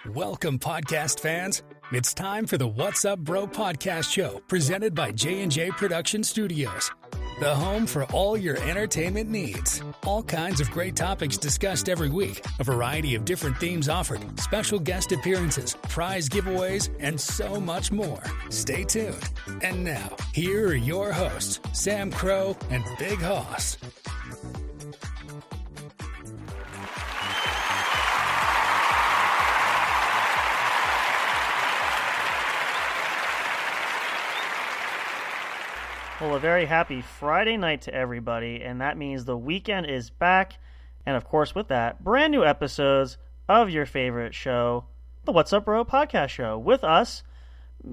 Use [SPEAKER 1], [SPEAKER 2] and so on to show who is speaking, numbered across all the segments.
[SPEAKER 1] Welcome, podcast fans. It's time for the What's Up Bro podcast show, presented by J&J Production Studios, the home for all your entertainment needs. All kinds of great topics discussed every week, a variety of different themes offered, special guest appearances, prize giveaways, and so much more. Stay tuned. And now, here are your hosts, Sam Crow and Big Hoss.
[SPEAKER 2] Well, a very happy Friday night to everybody, and that means the weekend is back, and of course with that, brand new episodes of your favorite show, the What's Up Bro podcast show, with us,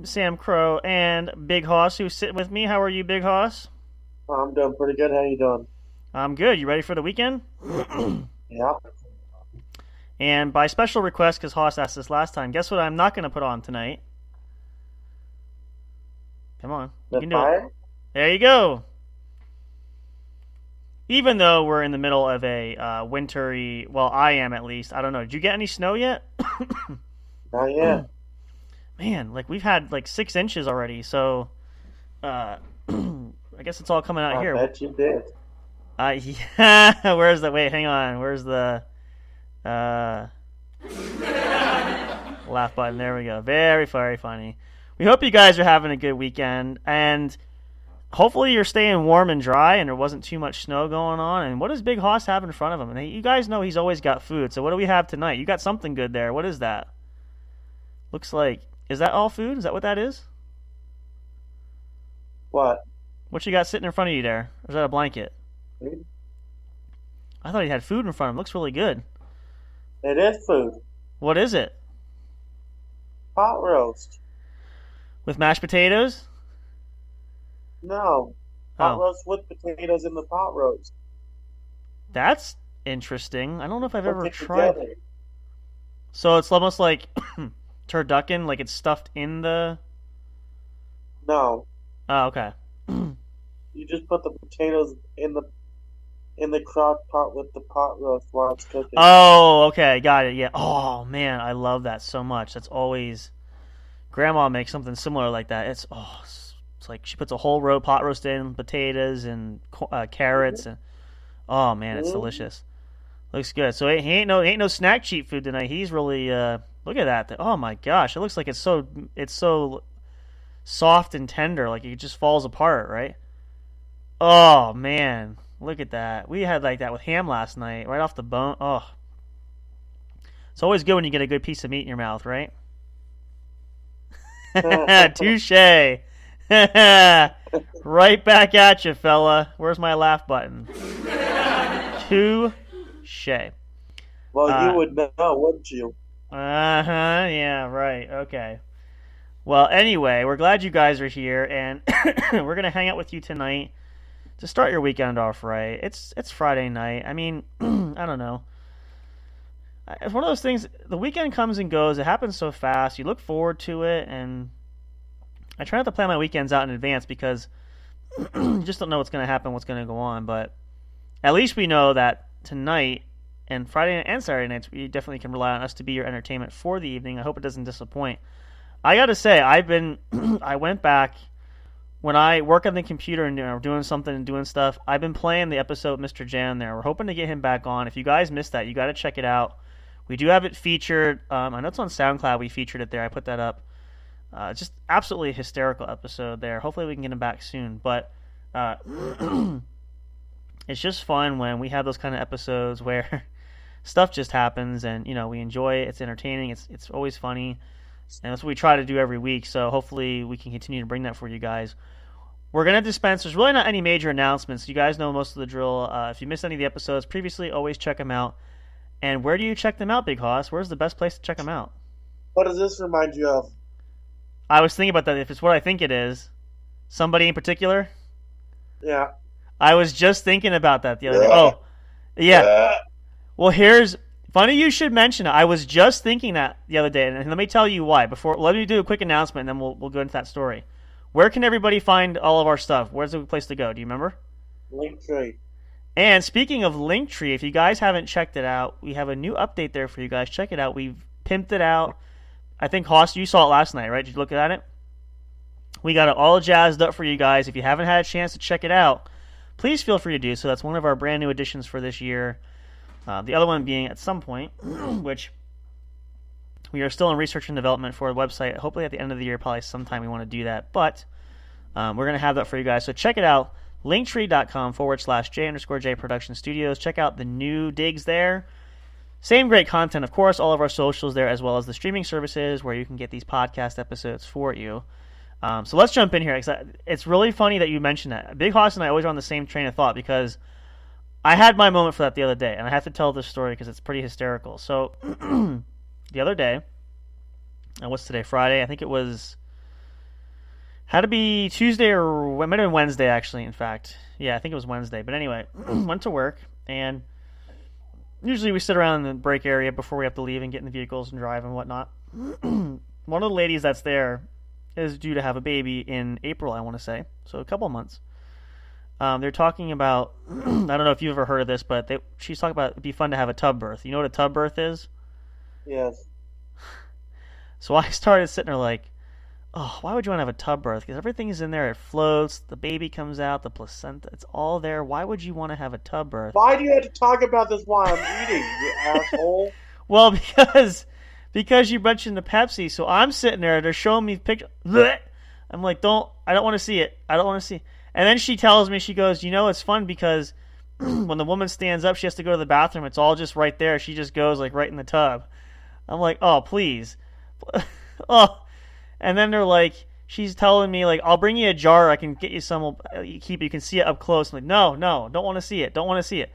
[SPEAKER 2] Sam Crow and Big Hoss, who's sitting with me. How are you, Big Hoss?
[SPEAKER 3] I'm doing pretty good. How you doing?
[SPEAKER 2] I'm good. You ready for the weekend?
[SPEAKER 3] Yeah.
[SPEAKER 2] And by special request, because Hoss asked this last time, guess what I'm not going to put on tonight? Come on. You can do it. There you go. Even though we're in the middle of a wintry, well, I am at least. I don't know. Did you get any snow yet?
[SPEAKER 3] Not yet.
[SPEAKER 2] Man, like we've had like 6 inches already. So, I guess it's all coming out here.
[SPEAKER 3] I bet you did.
[SPEAKER 2] Yeah. Where's the? Wait, hang on. Where's the? Laugh button. There we go. Very, very funny. We hope you guys are having a good weekend and. Hopefully you're staying warm and dry and there wasn't too much snow going on. And what does Big Hoss have in front of him? And you guys know he's always got food. So what do we have tonight? You got something good there. What is that? Looks like... Is that all food? Is that what that is?
[SPEAKER 3] What?
[SPEAKER 2] What you got sitting in front of you there? Or is that a blanket?
[SPEAKER 3] Food?
[SPEAKER 2] I thought he had food in front of him. Looks really good.
[SPEAKER 3] It is food.
[SPEAKER 2] What is it?
[SPEAKER 3] Pot roast.
[SPEAKER 2] With mashed potatoes?
[SPEAKER 3] No. Pot roast with potatoes in the pot roast.
[SPEAKER 2] That's interesting. I don't know if I've ever tried.
[SPEAKER 3] Together.
[SPEAKER 2] So it's almost like turducken, like it's stuffed in the...
[SPEAKER 3] No.
[SPEAKER 2] Oh, okay.
[SPEAKER 3] You just put the potatoes in the crock pot with the pot roast while it's cooking.
[SPEAKER 2] Oh, okay. Got it. Yeah. Oh, man. I love that so much. That's always... Grandma makes something similar like that. It's like she puts a whole pot roast in, potatoes and carrots, and oh man, it's delicious. Looks good. So he ain't no snack cheap food tonight. He's really look at that. Oh my gosh, it looks like it's so soft and tender, like it just falls apart, right? Oh man, look at that. We had like that with ham last night, right off the bone. Oh, it's always good when you get a good piece of meat in your mouth, right? Touche. Right back at you, fella. Where's my laugh button? Touche.
[SPEAKER 3] Well, you would know, wouldn't you?
[SPEAKER 2] Yeah, right. Okay. Well, anyway, we're glad you guys are here, and we're going to hang out with you tonight to start your weekend off right. It's Friday night. I mean, I don't know. It's one of those things, the weekend comes and goes. It happens so fast. You look forward to it, and I try not to plan my weekends out in advance because you just don't know what's going to happen, what's going to go on. But at least we know that tonight and Friday and Saturday nights, we definitely can rely on us to be your entertainment for the evening. I hope it doesn't disappoint. I got to say, I went back when I work on the computer and doing something and doing stuff. I've been playing the episode with Mr. Jan there. We're hoping to get him back on. If you guys missed that, you got to check it out. We do have it featured. I know it's on SoundCloud. We featured it there. I put that up. Just absolutely hysterical episode there. Hopefully we can get him back soon. But it's just fun when we have those kind of episodes where stuff just happens and we enjoy it. It's entertaining. It's always funny, and that's what we try to do every week. So hopefully we can continue to bring that for you guys. We're gonna dispense. There's really not any major announcements. You guys know most of the drill. If you missed any of the episodes previously, always check them out. And where do you check them out, Big Hoss? Where's the best place to check them out?
[SPEAKER 3] What does this remind you of?
[SPEAKER 2] I was thinking about that. If it's what I think it is, somebody in particular?
[SPEAKER 3] Yeah.
[SPEAKER 2] I was just thinking about that the other day. Oh, yeah. Well, funny you should mention it. I was just thinking that the other day, and let me tell you why. Let me do a quick announcement, and then we'll go into that story. Where can everybody find all of our stuff? Where's the place to go? Do you remember?
[SPEAKER 3] Linktree.
[SPEAKER 2] And speaking of Linktree, if you guys haven't checked it out, we have a new update there for you guys. Check it out. We've pimped it out. I think, Hoss, you saw it last night, right? Did you look at it? We got it all jazzed up for you guys. If you haven't had a chance to check it out, please feel free to do so. That's one of our brand new additions for this year. The other one being at some point, which we are still in research and development for a website. Hopefully at the end of the year, probably sometime we want to do that. But we're going to have that for you guys. So check it out. Linktree.com/J_J Production Studios. Check out the new digs there. Same great content, of course, all of our socials there, as well as the streaming services where you can get these podcast episodes for you. So let's jump in here. It's really funny that you mentioned that. Big Hoss and I always are on the same train of thought because I had my moment for that the other day, and I have to tell this story because it's pretty hysterical. So the other day, and what's today, Friday? I think it was, had to be Tuesday or it might have been Wednesday, actually, in fact. Yeah, I think it was Wednesday. But anyway, went to work, and usually we sit around in the break area before we have to leave and get in the vehicles and drive and whatnot. One of the ladies that's there is due to have a baby in April, I want to say. So a couple months. They're talking about, I don't know if you've ever heard of this, but she's talking about it'd be fun to have a tub birth. You know what a tub birth is?
[SPEAKER 3] Yes.
[SPEAKER 2] So I started sitting there like, oh, why would you want to have a tub birth? Because everything's in there. It floats. The baby comes out. The placenta. It's all there. Why would you want to have a tub birth?
[SPEAKER 3] Why do you have to talk about this while I'm eating, you asshole?
[SPEAKER 2] Well, because you mentioned the Pepsi. So I'm sitting there. They're showing me pictures. I'm like, I don't want to see it. I don't want to see it. And then she tells me, she goes, it's fun because when the woman stands up, she has to go to the bathroom. It's all just right there. She just goes like right in the tub. I'm like, oh, please. Oh. And then they're like, she's telling me like, I'll bring you a jar. I can get you some. You can see it up close. I'm like, no, don't want to see it. Don't want to see it.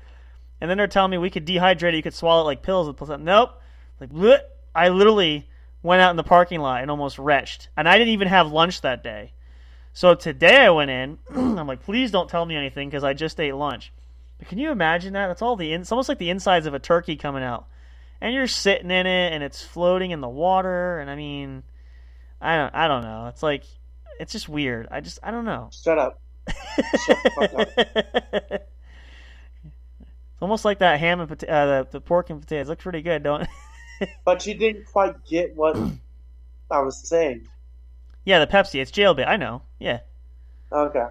[SPEAKER 2] And then they're telling me we could dehydrate it. You could swallow it like pills. Nope. Like, bleh. I literally went out in the parking lot and almost retched. And I didn't even have lunch that day. So today I went in. I'm like, please don't tell me anything because I just ate lunch. But can you imagine that? That's all it's almost like the insides of a turkey coming out. And you're sitting in it and it's floating in the water. And I mean, I don't know. It's like, it's just weird. I don't know.
[SPEAKER 3] Shut up. Shut the fuck up.
[SPEAKER 2] It's almost like that ham and the pork and potatoes. Looks pretty good, don't it?
[SPEAKER 3] But you didn't quite get what I was saying.
[SPEAKER 2] Yeah, the Pepsi. It's jailbait. I know. Yeah.
[SPEAKER 3] Okay.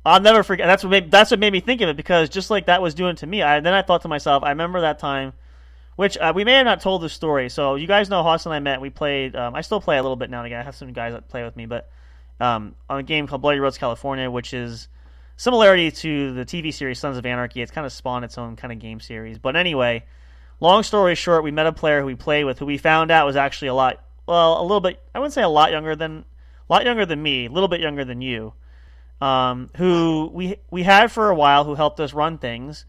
[SPEAKER 2] I'll never forget. That's what made me think of it because just like that was doing to me. Then I thought to myself, I remember that time, which we may have not told the story. So you guys know Hoss and I met. We played. I still play a little bit now and again. I have some guys that play with me, but on a game called Bloody Roads California, which is similarity to the TV series Sons of Anarchy. It's kind of spawned its own kind of game series. But anyway, long story short, we met a player who we played with, who we found out was actually a little bit. I wouldn't say a lot younger than me, a little bit younger than you. Who we had for a while, who helped us run things,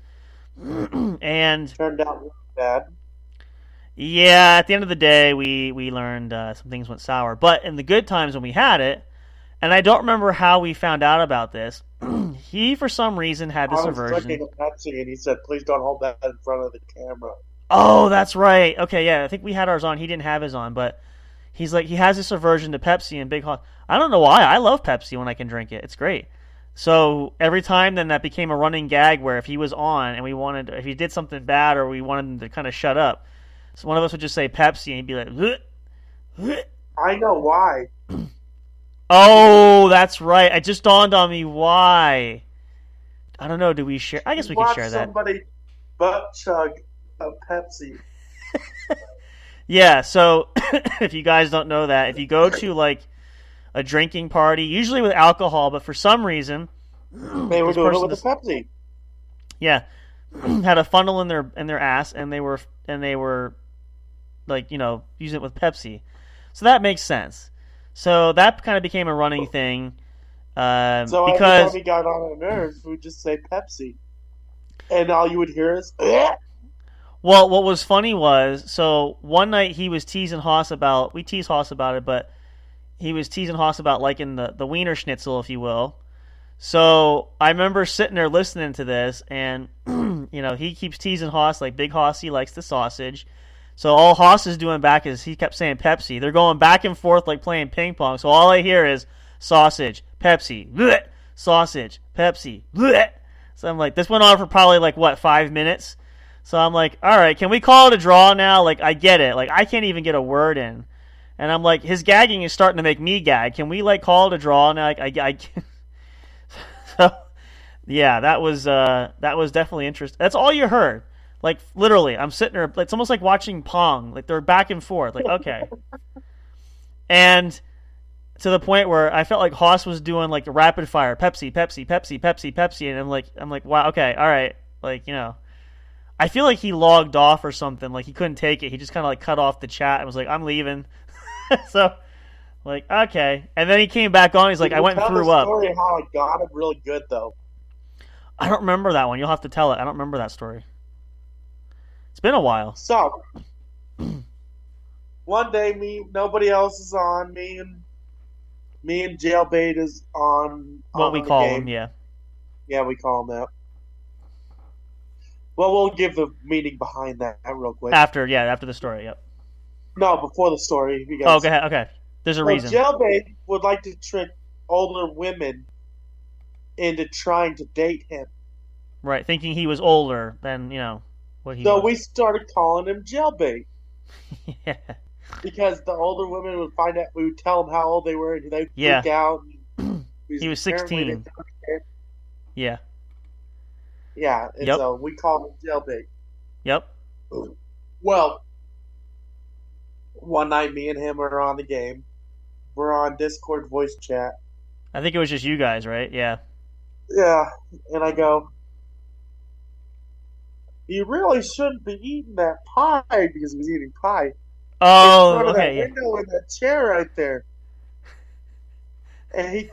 [SPEAKER 2] and
[SPEAKER 3] turned out really bad.
[SPEAKER 2] Yeah, at the end of the day, we learned some things went sour. But in the good times when we had it, and I don't remember how we found out about this, he for some reason had this aversion.
[SPEAKER 3] I was drinking a Pepsi, and he said, "Please don't hold that in front of the camera."
[SPEAKER 2] Oh, that's right. Okay, yeah, I think we had ours on. He didn't have his on, but he's like, he has this aversion to Pepsi and Big Hot. I don't know why. I love Pepsi when I can drink it. It's great. So every time then that became a running gag where if he was on and if he did something bad or we wanted him to kind of shut up, so one of us would just say Pepsi and he'd be like, "Bleh, bleh."
[SPEAKER 3] I know why.
[SPEAKER 2] Oh, that's right. It just dawned on me why. I don't know. Do we share? I guess we can share that.
[SPEAKER 3] Somebody butt chug a Pepsi.
[SPEAKER 2] Yeah, so if you guys don't know that, if you go to like a drinking party, usually with alcohol, but for some reason
[SPEAKER 3] they were doing it with a Pepsi.
[SPEAKER 2] Yeah, had a funnel in their ass, and they were like using it with Pepsi, so that makes sense. So that kind of became a running thing.
[SPEAKER 3] So
[SPEAKER 2] because
[SPEAKER 3] every time he got on our nerves, we would just say Pepsi, and all you would hear is.
[SPEAKER 2] Well, what was funny was, so one night he was teasing Hoss about, we teased Hoss about it, but he was teasing Hoss about liking the Wiener Schnitzel, if you will. So I remember sitting there listening to this, and he keeps teasing Hoss like Big Hossy likes the sausage. So all Hoss is doing back is he kept saying Pepsi. They're going back and forth like playing ping pong. So all I hear is sausage, Pepsi, bleh, sausage, Pepsi, bleh. So I'm like, this went on for probably 5 minutes. So I'm like, all right, can we call it a draw now? Like, I get it. Like, I can't even get a word in. And I'm like, his gagging is starting to make me gag. Can we, like, call it a draw now? Like, so, yeah, that was definitely interesting. That's all you heard. Like, literally, I'm sitting there. It's almost like watching Pong. Like, they're back and forth. Like, okay. And to the point where I felt like Haas was doing, like, the rapid fire. Pepsi, Pepsi, Pepsi, Pepsi, Pepsi. And I'm like, wow, okay, all right. Like, I feel like he logged off or something. Like, he couldn't take it. He just kind of, like, cut off the chat and was like, I'm leaving. So, like, okay. And then he came back on. He's like, I went and threw up.
[SPEAKER 3] Tell the story how I got him really good, though.
[SPEAKER 2] I don't remember that one. You'll have to tell it. I don't remember that story. It's been a while.
[SPEAKER 3] So, one day, nobody else is on. Me and Jailbait is on.
[SPEAKER 2] What we call him, yeah.
[SPEAKER 3] Yeah, we call him that. Well, we'll give the meaning behind that real quick.
[SPEAKER 2] After the story, yep.
[SPEAKER 3] No, before the story. Because,
[SPEAKER 2] okay. There's a reason.
[SPEAKER 3] Jailbait would like to trick older women into trying to date him.
[SPEAKER 2] Right, thinking he was older than, what he was.
[SPEAKER 3] So we started calling him Jailbait.
[SPEAKER 2] Yeah.
[SPEAKER 3] Because the older women would find out, we would tell them how old they were, and they'd freak out.
[SPEAKER 2] He was 16. Yeah.
[SPEAKER 3] Yeah, and so we called him Jailbait.
[SPEAKER 2] Yep.
[SPEAKER 3] Well, one night me and him are on the game. We're on Discord voice chat.
[SPEAKER 2] I think it was just you guys, right? Yeah.
[SPEAKER 3] Yeah, and I go, you really shouldn't be eating that pie, because he was eating pie.
[SPEAKER 2] Oh,
[SPEAKER 3] in front of
[SPEAKER 2] okay.
[SPEAKER 3] that window in that chair right there. And he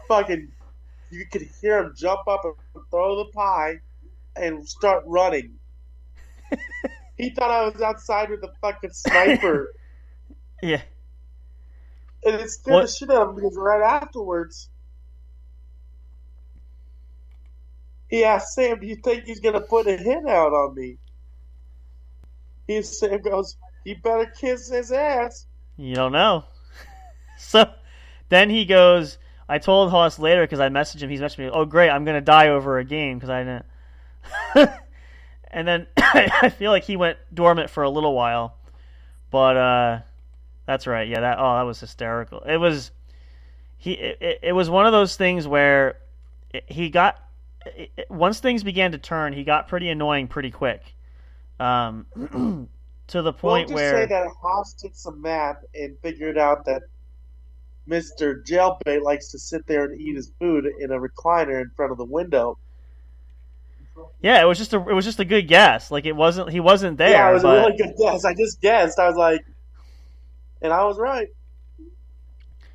[SPEAKER 3] you could hear him jump up and throw the pie and start running. He thought I was outside with a fucking sniper.
[SPEAKER 2] Yeah.
[SPEAKER 3] And it scared the shit out of him, because right afterwards, he asked Sam, do you think he's going to put a hit out on me? Sam goes, you better kiss his ass.
[SPEAKER 2] You don't know. So then he goes, I told Haas later, because I messaged him, he's messaged me, oh great, I'm going to die over a game, because I didn't. And then I feel like he went dormant for a little while. But that's right, yeah, that was hysterical. It was one of those things where he got, once things began to turn, he got pretty annoying pretty quick. To the point where...
[SPEAKER 3] We'll just say that Haas did some math and figured out that Mr. Jailbait likes to sit there and eat his food in a recliner in front of the window.
[SPEAKER 2] Yeah, it was just a good guess. Like, he wasn't there.
[SPEAKER 3] Yeah, it was a really good guess. I just guessed. I was like, and I was right.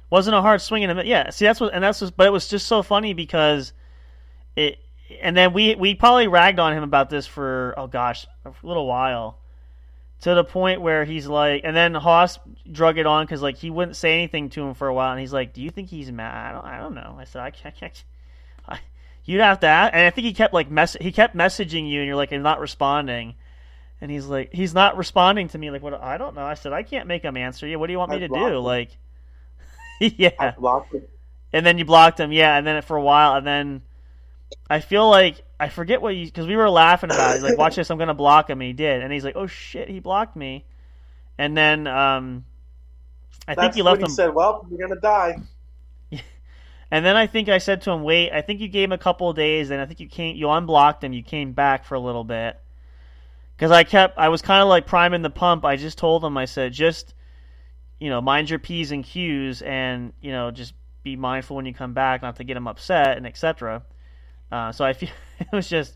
[SPEAKER 2] Wasn't a hard swing in the... Yeah, see, but it was just so funny because it... And then we probably ragged on him about this for, a little while. To the point where he's like... And then Haas drug it on because, like, he wouldn't say anything to him for a while. And he's like, do you think he's mad? I don't know. I said, I can't... You'd have to ask. And I think he kept, like, he kept messaging you, and you're like, I'm not responding. And he's like, he's not responding to me. Like, what? I don't know. I said, I can't make him answer you. What do you want me to do? Like, yeah.
[SPEAKER 3] I blocked him.
[SPEAKER 2] And then you blocked him, yeah. And then for a while, and then... I feel like, I forget what because we were laughing about it. He's like, watch this, I'm going to block him. And he did. And he's like, oh shit, he blocked me. And then, I think you left him.
[SPEAKER 3] He said, well, you're going to die.
[SPEAKER 2] And then I think I said to him, wait, I think you gave him a couple of days. And I think you unblocked him. You came back for a little bit. Because I was kind of like priming the pump. I just told him, I said, just, mind your P's and Q's and, just be mindful when you come back, not to get him upset and etc. So I feel it was just,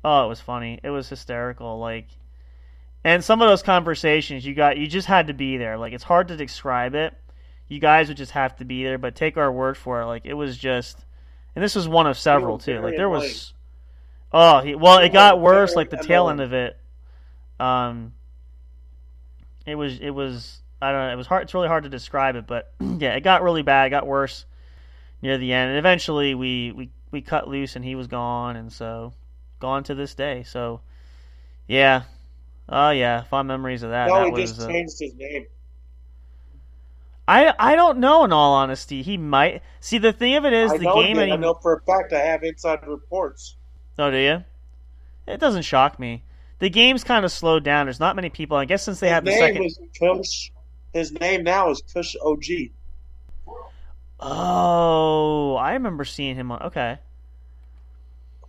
[SPEAKER 2] it was funny. It was hysterical. Like, and some of those conversations you just had to be there. Like, it's hard to describe it. You guys would just have to be there, but take our word for it. Like, it was just, and this was one of several too. Like, there was, it got worse. Like the tail end of it. It was, I don't know. It was hard. It's really hard to describe it, but yeah, it got really bad. It got worse near the end, and eventually we cut loose and he was gone, and so gone to this day. So yeah, fond memories of that.
[SPEAKER 3] No, he just changed his name.
[SPEAKER 2] I don't know, in all honesty. He might. See, the thing of it is,
[SPEAKER 3] I know for a fact I have inside reports.
[SPEAKER 2] Oh, do you? It doesn't shock me. the game's kind of slowed down. There's not many people. I guess since they have the second.
[SPEAKER 3] His name now is Kush OG.
[SPEAKER 2] Oh, I remember seeing him on. Okay.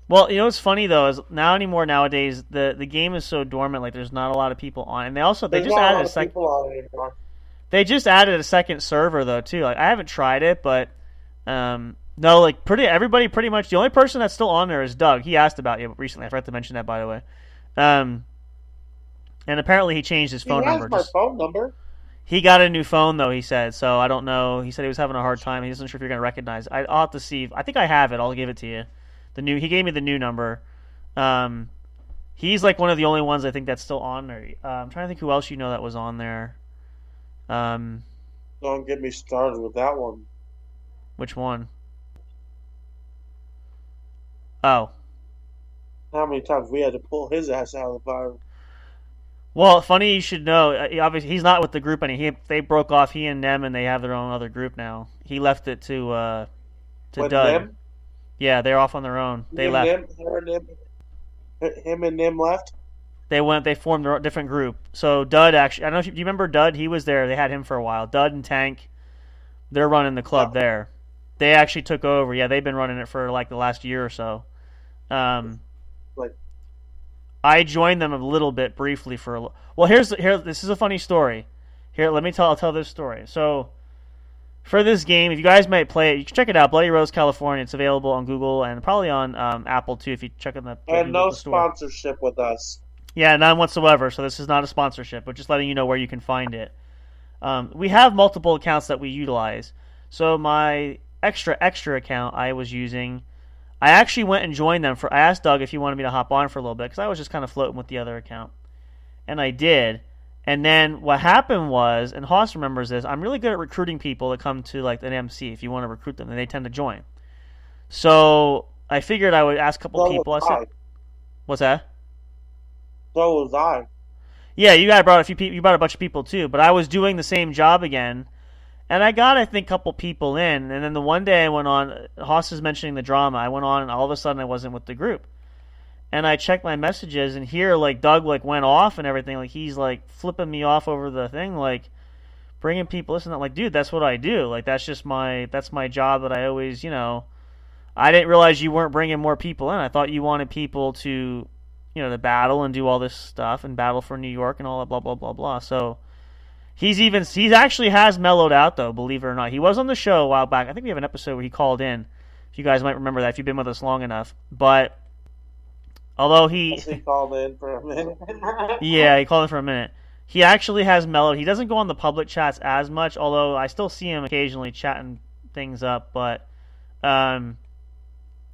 [SPEAKER 2] Well, you know what's funny though is nowadays the game is so dormant. Like there's not a lot of people on, and they just added a second. They just added a second server though too. Like I haven't tried it, but no, like everybody pretty much. The only person that's still on there is Doug. He asked about you recently. I forgot to mention that, by the way. And apparently he changed his phone number.
[SPEAKER 3] He has my phone number.
[SPEAKER 2] He got a new phone though. He said so. I don't know. He said he was having a hard time. He wasn't sure if you're gonna recognize. I'll have to see. I think I have it. I'll give it to you. He gave me the new number. He's like one of the only ones I think that's still on there. I'm trying to think who else you know that was on there.
[SPEAKER 3] Don't get me started with that one.
[SPEAKER 2] Which one? Oh.
[SPEAKER 3] How many times we had to pull his ass out of the fire?
[SPEAKER 2] Well, funny you should know. Obviously, he's not with the group anymore. They broke off. He and them, and they have their own other group now. He left it to Doug.
[SPEAKER 3] Them?
[SPEAKER 2] Yeah, they're off on their own. They left.
[SPEAKER 3] Him and them left.
[SPEAKER 2] They formed a different group. So Dud actually, I don't know if do you remember Dud? He was there. They had him for a while. Dud and Tank, they're running the club there. They actually took over. Yeah, they've been running it for like the last year or so. I joined them a little bit briefly for. Well, this is a funny story. Here, I'll tell this story. So, for this game, if you guys might play it, you can check it out. Bloody Rose, California. It's available on Google and probably on Apple too. If you check in the
[SPEAKER 3] and no sponsorship with us.
[SPEAKER 2] Yeah, none whatsoever. So this is not a sponsorship, but just letting you know where you can find it. We have multiple accounts that we utilize. So my extra account I was using, I actually went and joined them. I asked Doug if he wanted me to hop on for a little bit because I was just kind of floating with the other account, and I did. And then what happened was, and Haas remembers this, I'm really good at recruiting people that come to like an MC. If you want to recruit them, and they tend to join. So I figured I would ask a couple people. I said, "What's that?"
[SPEAKER 3] So was I.
[SPEAKER 2] Yeah, you guys brought a few people. You brought a bunch of people too. But I was doing the same job again, and I got I think a couple people in. And then the one day I went on. Haas is mentioning the drama. I went on, and all of a sudden I wasn't with the group. And I checked my messages, and here, like, Doug, like, went off and everything. Like, he's, like, flipping me off over the thing, like, bringing people, listen, I'm like, dude, that's what I do. Like, that's my job that I always, I didn't realize you weren't bringing more people in. I thought you wanted people to, to battle and do all this stuff and battle for New York and all that blah, blah, blah, blah. So, he actually has mellowed out, though, believe it or not. He was on the show a while back. I think we have an episode where he called in. If you guys might remember that, if you've been with us long enough. But... although he
[SPEAKER 3] called in for a minute.
[SPEAKER 2] Yeah, he called in for a minute. He actually has mellowed. He doesn't go on the public chats as much, although I still see him occasionally chatting things up. But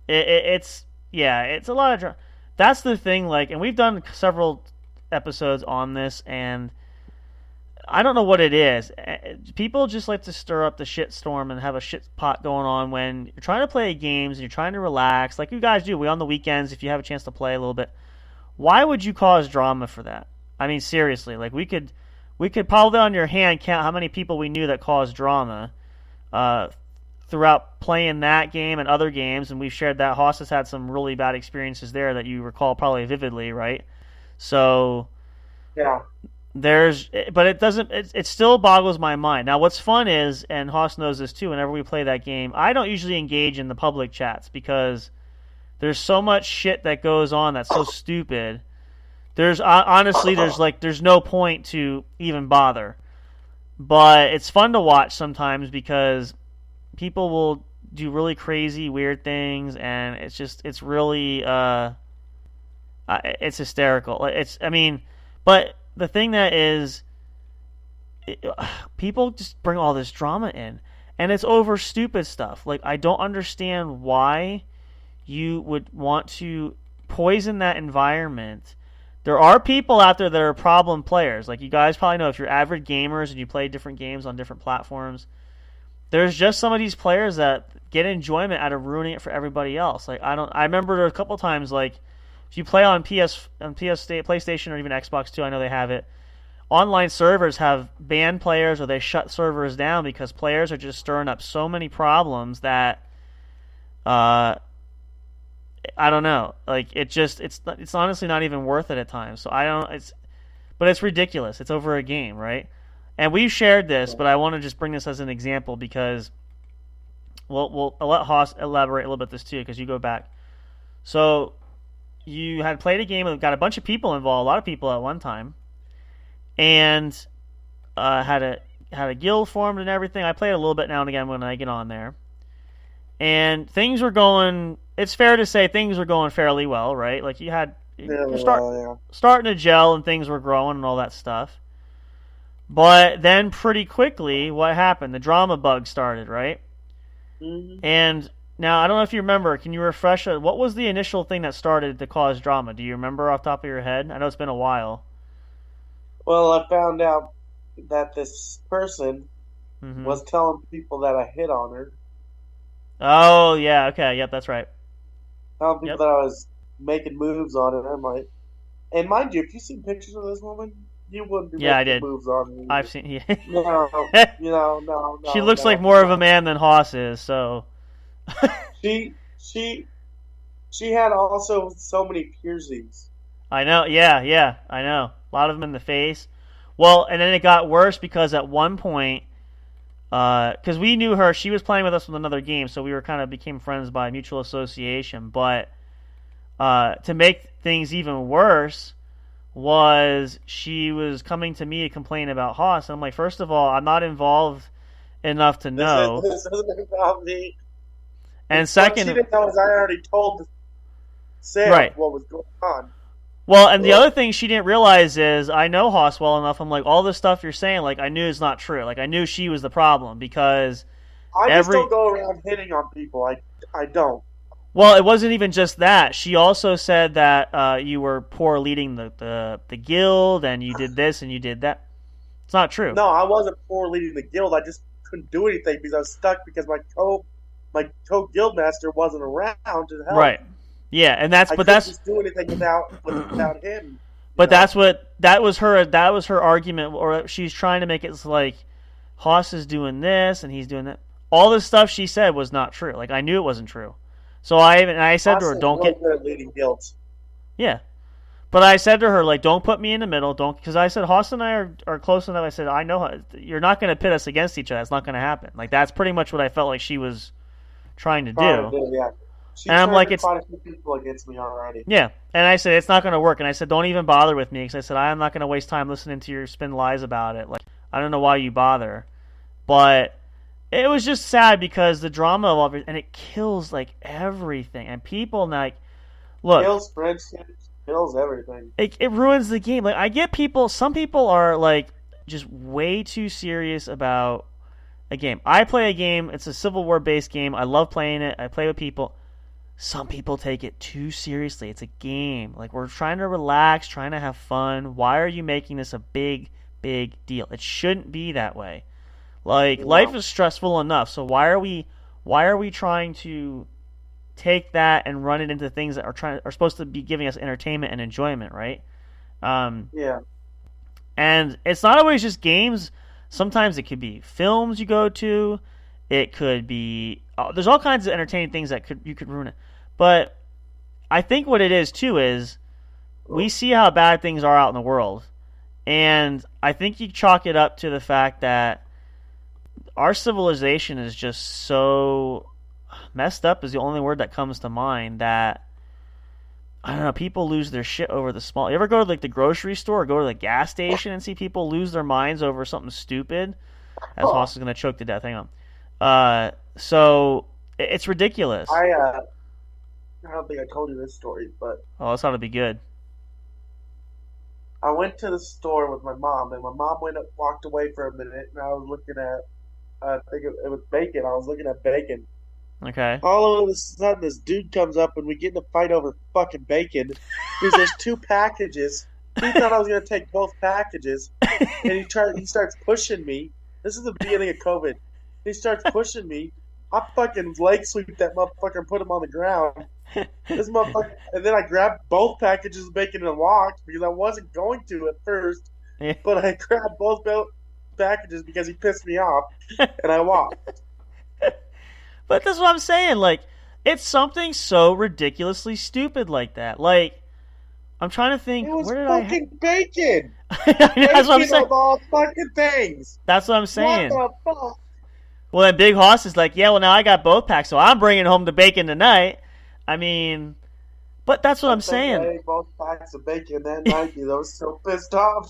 [SPEAKER 2] it's a lot of. That's the thing. Like, and we've done several episodes on this, and I don't know what it is. People just like to stir up the shit storm and have a shit pot going on when you're trying to play games and you're trying to relax, like you guys do. We on the weekends, if you have a chance to play a little bit. Why would you cause drama for that? I mean, seriously, like we could probably on your hand count how many people we knew that caused drama throughout playing that game and other games, and we've shared that. Haas has had some really bad experiences there that you recall probably vividly, right? So
[SPEAKER 3] yeah.
[SPEAKER 2] But it doesn't. It still boggles my mind. Now, what's fun is, and Haas knows this too. Whenever we play that game, I don't usually engage in the public chats because there's so much shit that goes on that's so stupid. There's no point to even bother. But it's fun to watch sometimes because people will do really crazy, weird things, and it's really it's hysterical. But the thing that is, people just bring all this drama in, and it's over stupid stuff. Like, I don't understand why you would want to poison that environment. There are people out there that are problem players. Like, you guys probably know, if you're avid gamers and you play different games on different platforms, there's just some of these players that get enjoyment out of ruining it for everybody else. Like, I remember a couple times, like, if you play on PlayStation or even Xbox too, I know they have it. Online servers have banned players or they shut servers down because players are just stirring up so many problems that I don't know. Like it's honestly not even worth it at times. So I don't. But it's ridiculous. It's over a game, right? And we've shared this, but I want to just bring this as an example because I'll let Haas elaborate a little bit this too, because you go back. So you had played a game that got a bunch of people involved, a lot of people at one time, and had a guild formed and everything. I played a little bit now and again when I get on there, and things were going. It's fair to say things were going fairly well, right? Like you're starting to gel and things were growing and all that stuff. But then pretty quickly, what happened? The drama bug started, right?
[SPEAKER 3] Mm-hmm.
[SPEAKER 2] And now, I don't know if you remember. Can you refresh? What was the initial thing that started to cause drama? Do you remember off the top of your head? I know it's been a while.
[SPEAKER 3] Well, I found out that this person was telling people that I hit on her.
[SPEAKER 2] Oh, yeah. Okay. Yep, that's right.
[SPEAKER 3] Telling people that I was making moves on her. I'm like, and mind you, if you've seen pictures of this woman, you wouldn't be making moves on her.
[SPEAKER 2] I've seen. Yeah.
[SPEAKER 3] No.
[SPEAKER 2] She looks like more of a man than Haas is. So.
[SPEAKER 3] She had also so many piercings.
[SPEAKER 2] I know. Yeah. I know. A lot of them in the face. Well, and then it got worse because at one point, because we knew her, she was playing with us with another game, so we were kind of became friends by mutual association. But to make things even worse, was she was coming to me to complain about Haas. And I'm like, first of all, I'm not involved enough to know.
[SPEAKER 3] This isn't about me.
[SPEAKER 2] And second,
[SPEAKER 3] what she didn't know is I already told Sam what was going on.
[SPEAKER 2] Well, and the other thing she didn't realize is I know Haas well enough. I'm like, all this stuff you're saying, like, I knew it's not true. Like, I knew she was the problem because
[SPEAKER 3] just don't go around hitting on people. I don't.
[SPEAKER 2] Well, it wasn't even just that. She also said that you were poor leading the guild, and you did this and you did that. It's not true.
[SPEAKER 3] No, I wasn't poor leading the guild. I just couldn't do anything because I was stuck because my co-guild master wasn't around to help.
[SPEAKER 2] Right. Yeah, and that's
[SPEAKER 3] I couldn't just do anything without him.
[SPEAKER 2] But that was her argument, or she's trying to make it like Haas is doing this and he's doing that. All this stuff she said was not true. Like, I knew it wasn't true. So I said to her, "Don't get
[SPEAKER 3] good at leading guilds."
[SPEAKER 2] Yeah, but I said to her, like, don't put me in the middle. Don't, because I said Haas and I are close enough. I said, I know you're not going to pit us against each other. That's not going to happen. Like, that's pretty much what I felt like she was trying to do.
[SPEAKER 3] Yeah. She's
[SPEAKER 2] and I'm like, it's
[SPEAKER 3] quite a few people against me already.
[SPEAKER 2] Yeah, and I said it's not going to work. And I said, don't even bother with me, because I said I'm not going to waste time listening to your spin lies about it. Like, I don't know why you bother, but it was just sad because the drama of it, and it kills like everything, and people like look,
[SPEAKER 3] kills friendships, kills everything.
[SPEAKER 2] It ruins the game. Like, I get people. Some people are like just way too serious about a game. I play a game. It's a Civil War based game. I love playing it. I play with people. Some people take it too seriously. It's a game. Like, we're trying to relax, trying to have fun. Why are you making this a big deal? It shouldn't be that way. Like, life is stressful enough. So why are we trying to take that and run it into things that are supposed to be giving us entertainment and enjoyment, right?
[SPEAKER 3] Yeah.
[SPEAKER 2] And it's not always just games. Sometimes it could be films you go to. It could be there's all kinds of entertaining things that you could ruin it. But I think what it is too is we see how bad things are out in the world, and I think you chalk it up to the fact that our civilization is just so messed up is the only word that comes to mind, that I don't know, people lose their shit over the small. You ever go to like the grocery store or go to the gas station and see people lose their minds over something stupid? As Haas is going to choke to death. Hang on. So it's ridiculous.
[SPEAKER 3] I don't think I told you this story, but
[SPEAKER 2] this ought to be good.
[SPEAKER 3] I went to the store with my mom, and my mom walked away for a minute, and I was looking at, I think it was bacon. I was looking at bacon.
[SPEAKER 2] Okay.
[SPEAKER 3] All of a sudden, this dude comes up, and we get in a fight over fucking bacon because there's 2 packages. He thought I was going to take both packages, and he starts pushing me. This is the beginning of COVID. He starts pushing me. I fucking leg sweep that motherfucker and put him on the ground. This motherfucker, and then I grabbed both packages of bacon and walked because I wasn't going to at first, but I grabbed both packages because he pissed me off, and I walked.
[SPEAKER 2] But that's what I'm saying. Like, It's something so ridiculously stupid like that. Like, I'm trying to think.
[SPEAKER 3] It was
[SPEAKER 2] where did
[SPEAKER 3] fucking bacon.
[SPEAKER 2] That's what I'm saying.
[SPEAKER 3] Of all fucking things.
[SPEAKER 2] That's what I'm saying.
[SPEAKER 3] What the fuck?
[SPEAKER 2] Well, then Big Hoss is like, yeah, well, now I got both packs, so I'm bringing home the bacon tonight. I mean, but that's what I'm saying.
[SPEAKER 3] I ate both packs of bacon that night. I was so pissed off.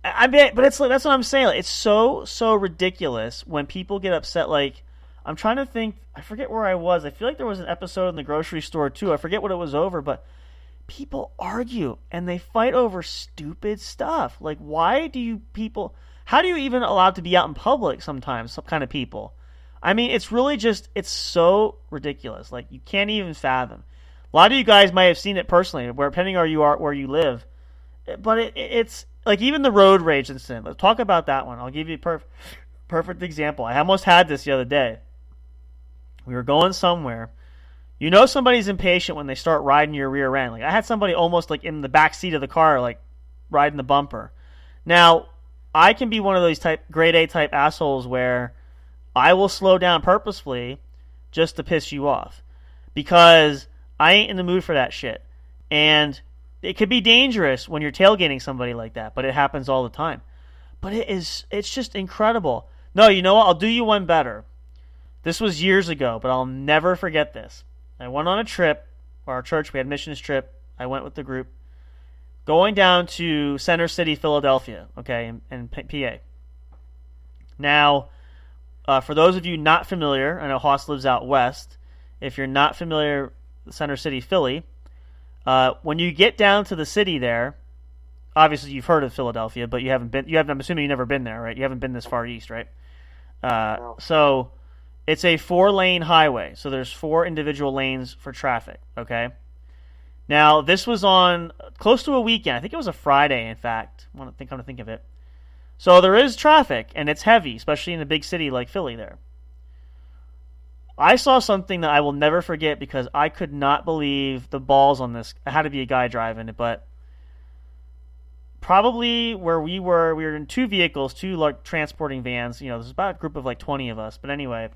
[SPEAKER 2] I mean, but it's like, that's what I'm saying. Like, it's so ridiculous when people get upset. Like, I'm trying to think. I forget where I was. I feel like there was an episode in the grocery store too. I forget what it was over, but people argue and they fight over stupid stuff. Like, why do you people? How do you even allow it to be out in public sometimes, some kind of people? I mean, it's really just, it's so ridiculous. Like, you can't even fathom. A lot of you guys might have seen it personally, where depending on where you live. But it's, like, even the road rage incident. Let's talk about that one. I'll give you a perfect example. I almost had this the other day. We were going somewhere. You know somebody's impatient when they start riding your rear end. Like, I had somebody almost, like, in the back seat of the car, like, riding the bumper. Now, I can be one of those grade A type assholes where I will slow down purposefully just to piss you off because I ain't in the mood for that shit. And it could be dangerous when you're tailgating somebody like that, but it happens all the time. But it's just incredible. No, you know what? I'll do you one better. This was years ago, but I'll never forget this. I went on a trip, our church, we had a missions trip. I went with the group. Going down to Center City, Philadelphia, okay, in PA. Now, for those of you not familiar, I know Hoss lives out west. If you're not familiar with Center City, Philly, when you get down to the city there, obviously you've heard of Philadelphia, but you haven't been. I'm assuming you've never been there, right? You haven't been this far east, right?
[SPEAKER 3] No.
[SPEAKER 2] So it's a 4-lane highway. So there's 4 individual lanes for traffic, okay? Now, this was on close to a weekend. I think it was a Friday, in fact. Come to think of it. So there is traffic, and it's heavy, especially in a big city like Philly there. I saw something that I will never forget because I could not believe the balls on this. It had to be a guy driving it, but probably where we were in 2 vehicles, 2 like transporting vans. You know, there's about a group of like 20 of us. But anyway,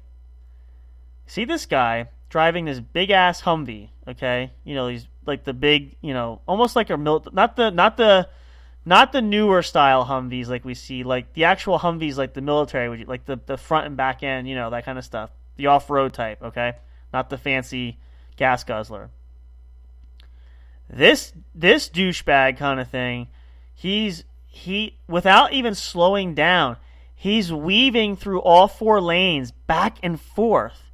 [SPEAKER 2] see this guy driving this big ass Humvee, okay? You know, he's like the big, you know, almost like a not the newer style Humvees like we see, like the actual Humvees like the military, like the front and back end, you know, that kind of stuff. The off-road type, okay? Not the fancy gas guzzler. This douchebag kind of thing, he without even slowing down, he's weaving through all 4 lanes back and forth.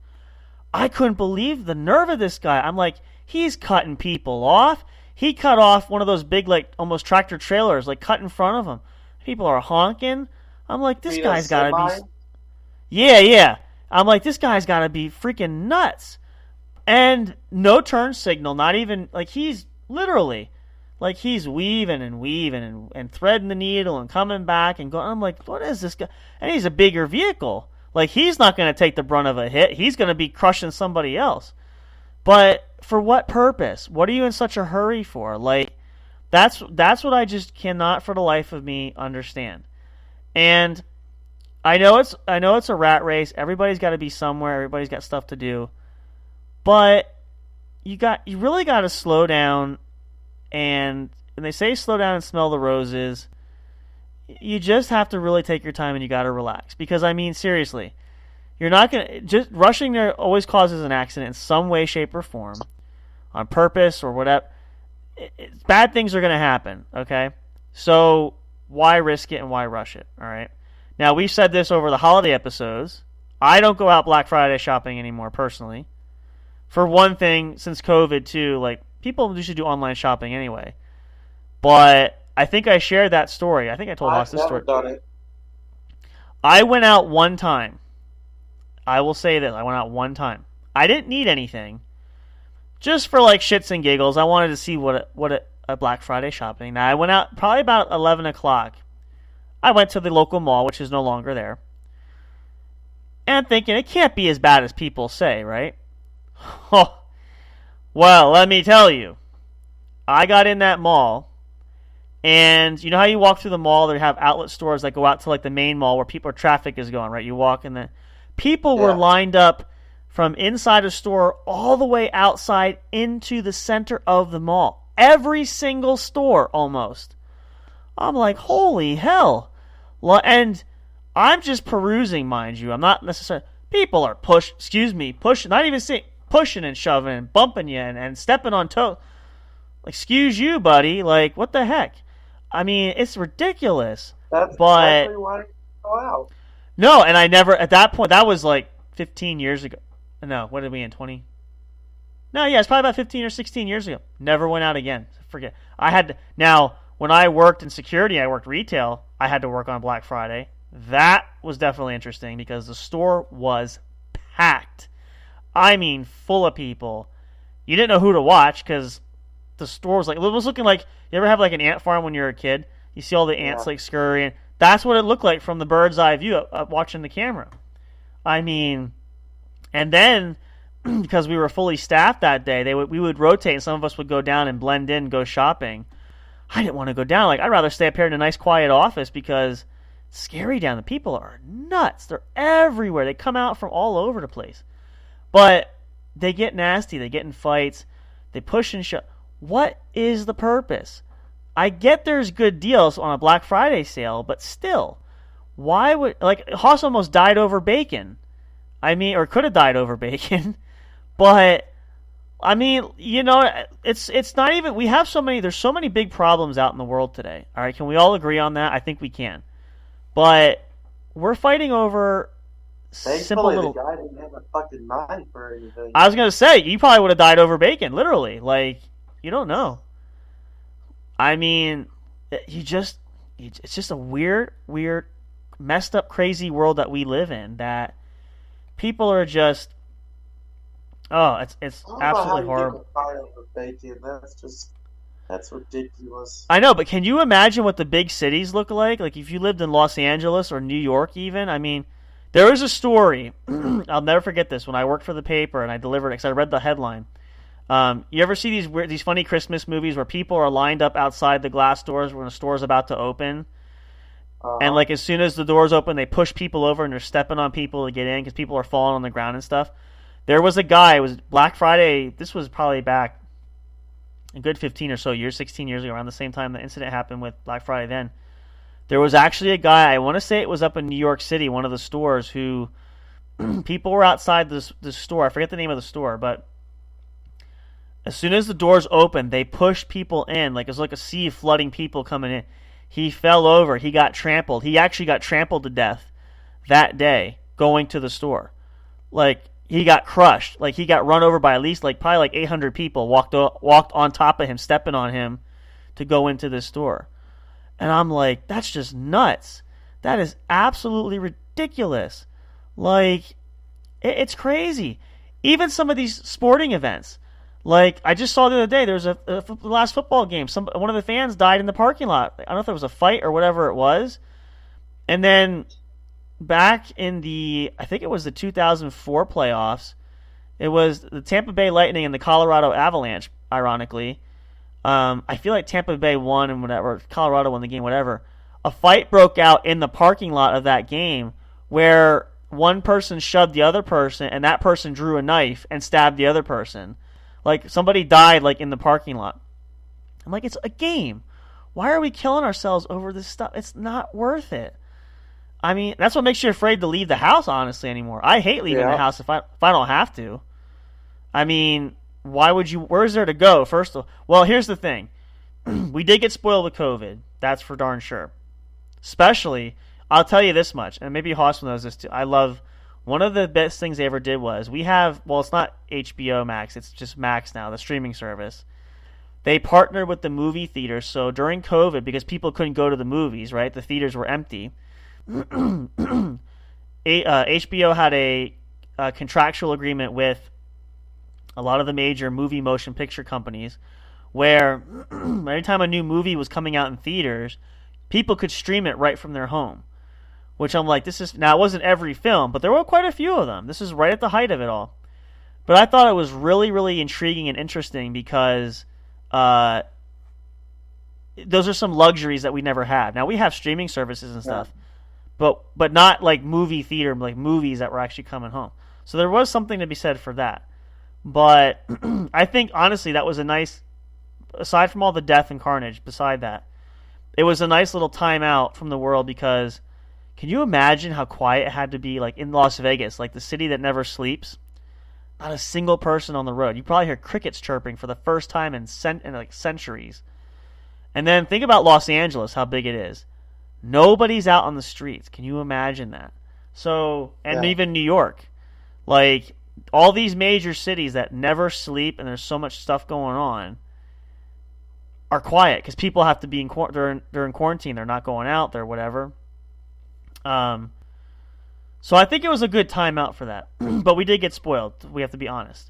[SPEAKER 2] I couldn't believe the nerve of this guy. I'm like, he's cutting people off. He cut off one of those big, like, almost tractor trailers, like, cut in front of him. People are honking. I'm like, this guy's got to be... Yeah. I'm like, this guy's got to be freaking nuts. And no turn signal, not even... Like, he's literally... Like, he's weaving and threading the needle and coming back and going... I'm like, what is this guy? And he's a bigger vehicle. Like, he's not going to take the brunt of a hit. He's going to be crushing somebody else. But for what purpose? What are you in such a hurry for? Like, that's what I just cannot for the life of me understand. And I know it's a rat race. Everybody's got to be somewhere. Everybody's got stuff to do. But you really got to slow down. And they say slow down and smell the roses. You just have to really take your time and you got to relax. Because, I mean, seriously, you're not going to... Just rushing there always causes an accident in some way, shape, or form. On purpose or whatever. Bad things are going to happen, okay? So, why risk it and why rush it, all right? Now, we've said this over the holiday episodes. I don't go out Black Friday shopping anymore, personally. For one thing, since COVID, too, like, people usually do online shopping anyway. But... I think I shared that story. I think I told Hoss this story.
[SPEAKER 3] I've never done it.
[SPEAKER 2] I went out one time. I will say this. I went out one time. I didn't need anything. Just for like shits and giggles. I wanted to see what a Black Friday shopping. Now, I went out probably about 11 o'clock. I went to the local mall, which is no longer there. And I'm thinking, it can't be as bad as people say, right? Oh, well, let me tell you. I got in that mall. And you know how you walk through the mall, they have outlet stores that go out to like the main mall where traffic is going, right? You walk in the people were lined up from inside a store all the way outside into the center of the mall. Every single store, almost. I'm like, holy hell. And I'm just perusing, mind you. I'm not necessarily... People are pushing, not even saying, pushing and shoving and bumping you and stepping on toes. Excuse you, buddy. Like, what the heck? I mean, it's ridiculous.
[SPEAKER 3] That's exactly why you go out.
[SPEAKER 2] No, and I never, at that point, that was like 15 years ago. No, what did we in, 20? No, yeah, it's probably about 15 or 16 years ago. Never went out again. Forget. Now, when I worked in security, I worked retail, I had to work on Black Friday. That was definitely interesting because the store was packed. I mean, full of people. You didn't know who to watch because the store was like, it was looking like, you ever have like an ant farm when you're a kid? You see all the ants like scurrying. That's what it looked like from the bird's eye view of watching the camera. I mean, and then because we were fully staffed that day, we would rotate and some of us would go down and blend in, go shopping. I didn't want to go down. Like, I'd rather stay up here in a nice quiet office because it's scary down. The people are nuts. They're everywhere. They come out from all over the place. But they get nasty. They get in fights. They push and shove. What is the purpose? I get there's good deals on a Black Friday sale, but still, why would, like, Hoss almost died over bacon. I mean, or could have died over bacon. But, I mean, you know, it's not even, there's so many big problems out in the world today. All right, can we all agree on that? I think we can. But we're fighting over simple little...
[SPEAKER 3] the guy didn't have a fucking knife or anything.
[SPEAKER 2] I was going to say, you probably would have died over bacon, literally. Like, you don't know. I mean, it's just a weird, messed up, crazy world that we live in that people are just, it's absolutely horrible.
[SPEAKER 3] That's ridiculous.
[SPEAKER 2] I know, but can you imagine what the big cities look like? Like if you lived in Los Angeles or New York even, I mean, there is a story, I'll never forget this, when I worked for the paper and I delivered it because I read the headline. You ever see these funny Christmas movies where people are lined up outside the glass doors when a store's about to open? And like as soon as the doors open, they push people over and they're stepping on people to get in because people are falling on the ground and stuff. There was a guy, it was Black Friday, this was probably back a good 15 or so years, 16 years ago, around the same time the incident happened with Black Friday then. There was actually a guy, I want to say it was up in New York City, one of the stores, who people were outside this store. I forget the name of the store, but as soon as the doors opened, they pushed people in. Like it was like a sea of flooding people coming in. He fell over. He got trampled. He actually got trampled to death that day going to the store. Like he got crushed. Like he got run over by at least probably like 800 people walked on top of him, stepping on him to go into this store. And I'm like, that's just nuts. That is absolutely ridiculous. Like, it's crazy. Even some of these sporting events. Like, I just saw the other day, there was the last football game. One of the fans died in the parking lot. I don't know if it was a fight or whatever it was. And then back in I think it was the 2004 playoffs, it was the Tampa Bay Lightning and the Colorado Avalanche, ironically. I feel like Tampa Bay won and whatever, Colorado won the game, whatever. A fight broke out in the parking lot of that game where one person shoved the other person and that person drew a knife and stabbed the other person. Like, somebody died, like, in the parking lot. I'm like, it's a game. Why are we killing ourselves over this stuff? It's not worth it. I mean, that's what makes you afraid to leave the house, honestly, anymore. I hate leaving the house if I don't have to. I mean, why would you... Where's there to go? First of all... Well, here's the thing. We did get spoiled with COVID. That's for darn sure. Especially, I'll tell you this much, and maybe Hoss knows this too. I love... One of the best things they ever did was we have, well, it's not HBO Max, it's just Max now, the streaming service. They partnered with the movie theaters, so during COVID, because people couldn't go to the movies, right, the theaters were empty, HBO had a contractual agreement with a lot of the major movie motion picture companies where anytime a new movie was coming out in theaters, people could stream it right from their home. Which I'm like, now it wasn't every film, but there were quite a few of them. This is right at the height of it all. But I thought it was really, really intriguing and interesting because those are some luxuries that we never had. Now we have streaming services and stuff, but not like movie theater, like movies that were actually coming home. So there was something to be said for that. But I think, honestly, that was a nice, aside from all the death and carnage, beside that, it was a nice little time out from the world because can you imagine how quiet it had to be like in Las Vegas, like the city that never sleeps? Not a single person on the road. You probably hear crickets chirping for the first time in like centuries. And then think about Los Angeles, how big it is. Nobody's out on the streets. Can you imagine that? So, and even New York. Like, all these major cities that never sleep and there's so much stuff going on are quiet because people have to be they're in quarantine. They're not going out. They're whatever. So I think it was a good time out for that. But we did get spoiled. We have to be honest.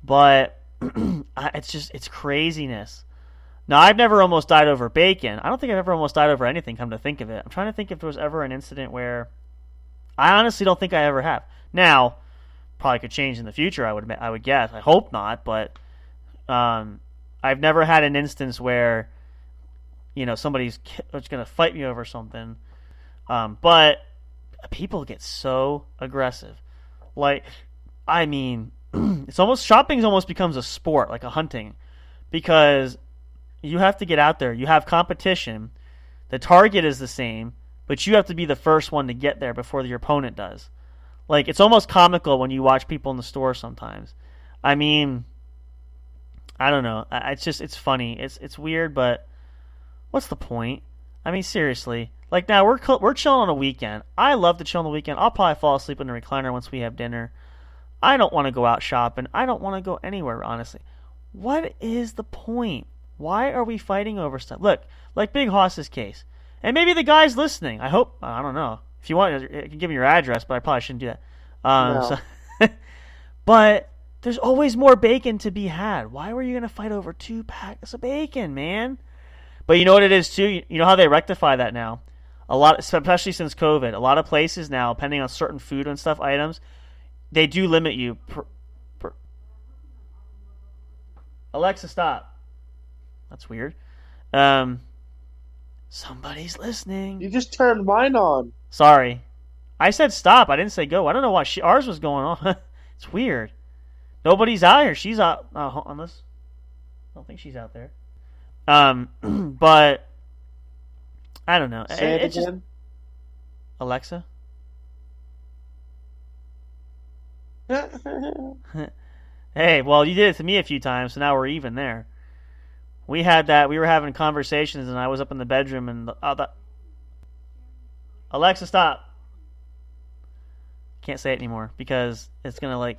[SPEAKER 2] But it's craziness. Now, I've never almost died over bacon. I don't think I've ever almost died over anything, come to think of it. I'm trying to think if there was ever an incident where I honestly don't think I ever have. Now, probably could change in the future, I would guess. I hope not, but I've never had an instance where, somebody's going to fight me over something. But people get so aggressive. Like, I mean, shopping almost becomes a sport, like a hunting, because you have to get out there. You have competition. The target is the same, but you have to be the first one to get there before your opponent does. Like, it's almost comical when you watch people in the store sometimes. I mean, I don't know. It's funny. It's weird, but what's the point? I mean, seriously. Like, now we're chilling on a weekend. I love to chill on the weekend. I'll probably fall asleep in the recliner once we have dinner. I don't want to go out shopping. I don't want to go anywhere, honestly. What is the point? Why are we fighting over stuff? Look, like Big Hoss's case. And maybe the guy's listening. I hope. I don't know. If you want, you can give me your address, but I probably shouldn't do that.
[SPEAKER 3] No.
[SPEAKER 2] But there's always more bacon to be had. Why were you going to fight over 2 packs of bacon, man? But you know what it is, too? You know how they rectify that now? A lot, especially since COVID, a lot of places now, depending on certain food and stuff items, they do limit you. Alexa, stop. That's weird. Somebody's listening.
[SPEAKER 3] You just turned mine on.
[SPEAKER 2] Sorry. I said stop. I didn't say go. I don't know why ours was going on. It's weird. Nobody's out here. She's out on this. I don't think she's out there. But I don't know.
[SPEAKER 3] Say it
[SPEAKER 2] It's
[SPEAKER 3] again.
[SPEAKER 2] just Alexa. Hey, well, you did it to me a few times, so now we're even there. We had that. We were having conversations, and I was up in the bedroom, and Alexa, stop. Can't say it anymore because it's gonna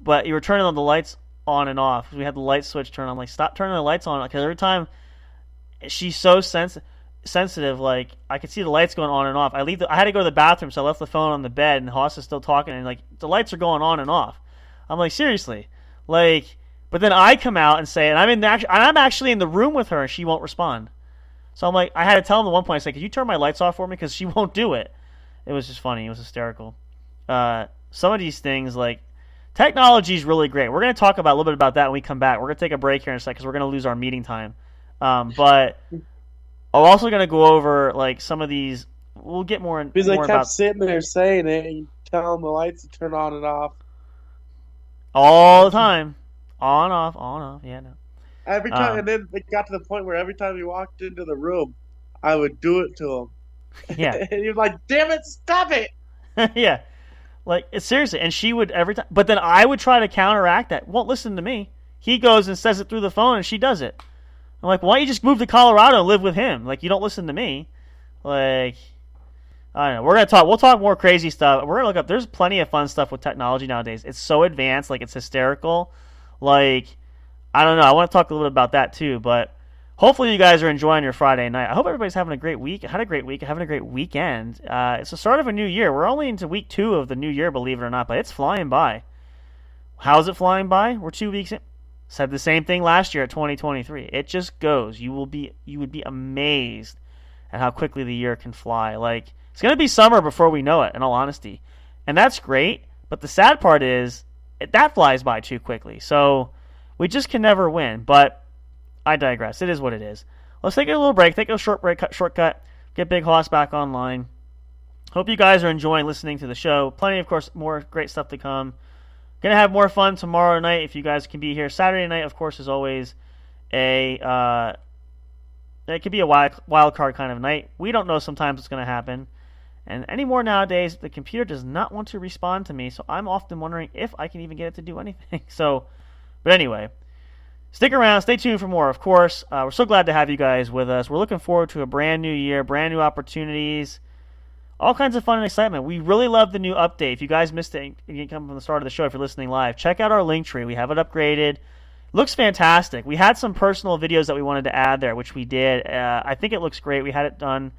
[SPEAKER 2] But you were turning on the lights on and off. We had the light switch turned on. Like, stop turning the lights on, because every time she's so sensitive. Like, I could see the lights going on and off. I had to go to the bathroom, so I left the phone on the bed, and Hoss is still talking, and the lights are going on and off. I'm like, seriously, But then I come out and say, and I'm actually in the room with her, and she won't respond. So I'm like, I had to tell him at one point, I said, could you turn my lights off for me? Because she won't do it. It was just funny. It was hysterical. Some of these things, technology is really great. We're going to talk a little bit about that when we come back. We're going to take a break here in a second because we're going to lose our meeting time. But I'm also going to go over, some of these. We'll get more
[SPEAKER 3] Because I
[SPEAKER 2] more
[SPEAKER 3] kept
[SPEAKER 2] about
[SPEAKER 3] sitting there saying it, and you tell them the lights to turn on and off.
[SPEAKER 2] all the time. On, off. Yeah, no.
[SPEAKER 3] Every time, and then it got to the point where every time he walked into the room, I would do it to him.
[SPEAKER 2] Yeah.
[SPEAKER 3] And he was like, damn it, stop it!
[SPEAKER 2] Yeah. It's seriously. And she would every time. But then I would try to counteract that. Won't listen to me. He goes and says it through the phone, and she does it. I'm like, why don't you just move to Colorado and live with him? You don't listen to me. I don't know. We'll talk more crazy stuff. We're going to look up. There's plenty of fun stuff with technology nowadays. It's so advanced. It's hysterical. I don't know. I want to talk a little bit about that too, but hopefully you guys are enjoying your Friday night. I hope everybody's having a great week. Had a great week. Having a great weekend. It's the start of a new year. We're only into week 2 of the new year, believe it or not, but it's flying by. How's it flying by? We're 2 weeks in. Said the same thing last year at 2023. It just goes. You would be amazed at how quickly the year can fly. It's going to be summer before we know it, in all honesty. And that's great, but the sad part is that flies by too quickly. So we just can never win. But I digress. It is what it is. Let's take a little break. Take a shortcut. Get Big Hoss back online. Hope you guys are enjoying listening to the show. Plenty, of course, more great stuff to come. Gonna have more fun tomorrow night if you guys can be here. Saturday night, of course, is always it could be a wild card kind of night. We don't know sometimes what's going to happen. And anymore nowadays, the computer does not want to respond to me, so I'm often wondering if I can even get it to do anything. But anyway, stick around, stay tuned for more, of course. We're so glad to have you guys with us. We're looking forward to a brand new year, brand new opportunities, all kinds of fun and excitement. We really love the new update. If you guys missed it, you can come from the start of the show if you're listening live. Check out our link tree. We have it upgraded. Looks fantastic. We had some personal videos that we wanted to add there, which we did. I think it looks great. We had it done.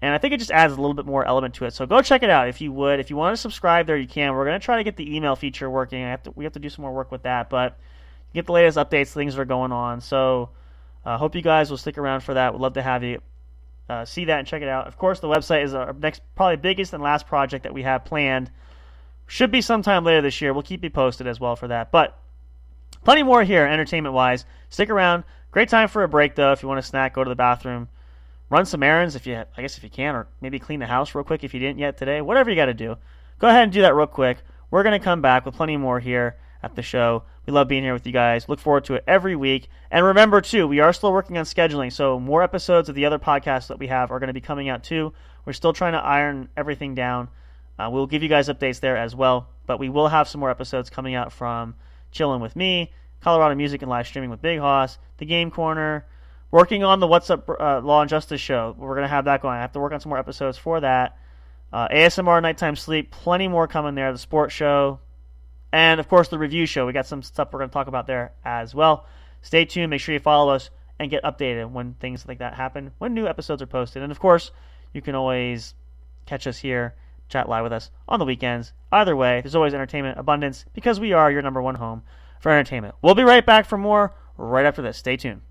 [SPEAKER 2] And I think it just adds a little bit more element to it. So go check it out if you would. If you want to subscribe there, you can. We're going to try to get the email feature working. We have to do some more work with that. But you get the latest updates, things that are going on. So hope you guys will stick around for that. We'd love to have you see that and check it out. Of course, the website is our next, probably biggest and last project that we have planned. Should be sometime later this year. We'll keep you posted as well for that. But plenty more here, entertainment-wise. Stick around. Great time for a break, though. If you want a snack, go to the bathroom. Run some errands if you can, or maybe clean the house real quick if you didn't yet today. Whatever you got to do. Go ahead and do that real quick. We're going to come back with plenty more here at the show. We love being here with you guys. Look forward to it every week. And remember, too, we are still working on scheduling, so more episodes of the other podcasts that we have are going to be coming out, too. We're still trying to iron everything down. We'll give you guys updates there as well, but we will have some more episodes coming out from Chillin' With Me, Colorado Music and Live Streaming with Big Hoss, The Game Corner, working on the What's Up Law and Justice show. We're going to have that going. I have to work on some more episodes for that. ASMR Nighttime Sleep, plenty more coming there. The sports show, and, of course, the review show. We got some stuff we're going to talk about there as well. Stay tuned. Make sure you follow us and get updated when things like that happen, when new episodes are posted. And, of course, you can always catch us here, chat live with us on the weekends. Either way, there's always entertainment abundance because we are your number one home for entertainment. We'll be right back for more right after this. Stay tuned.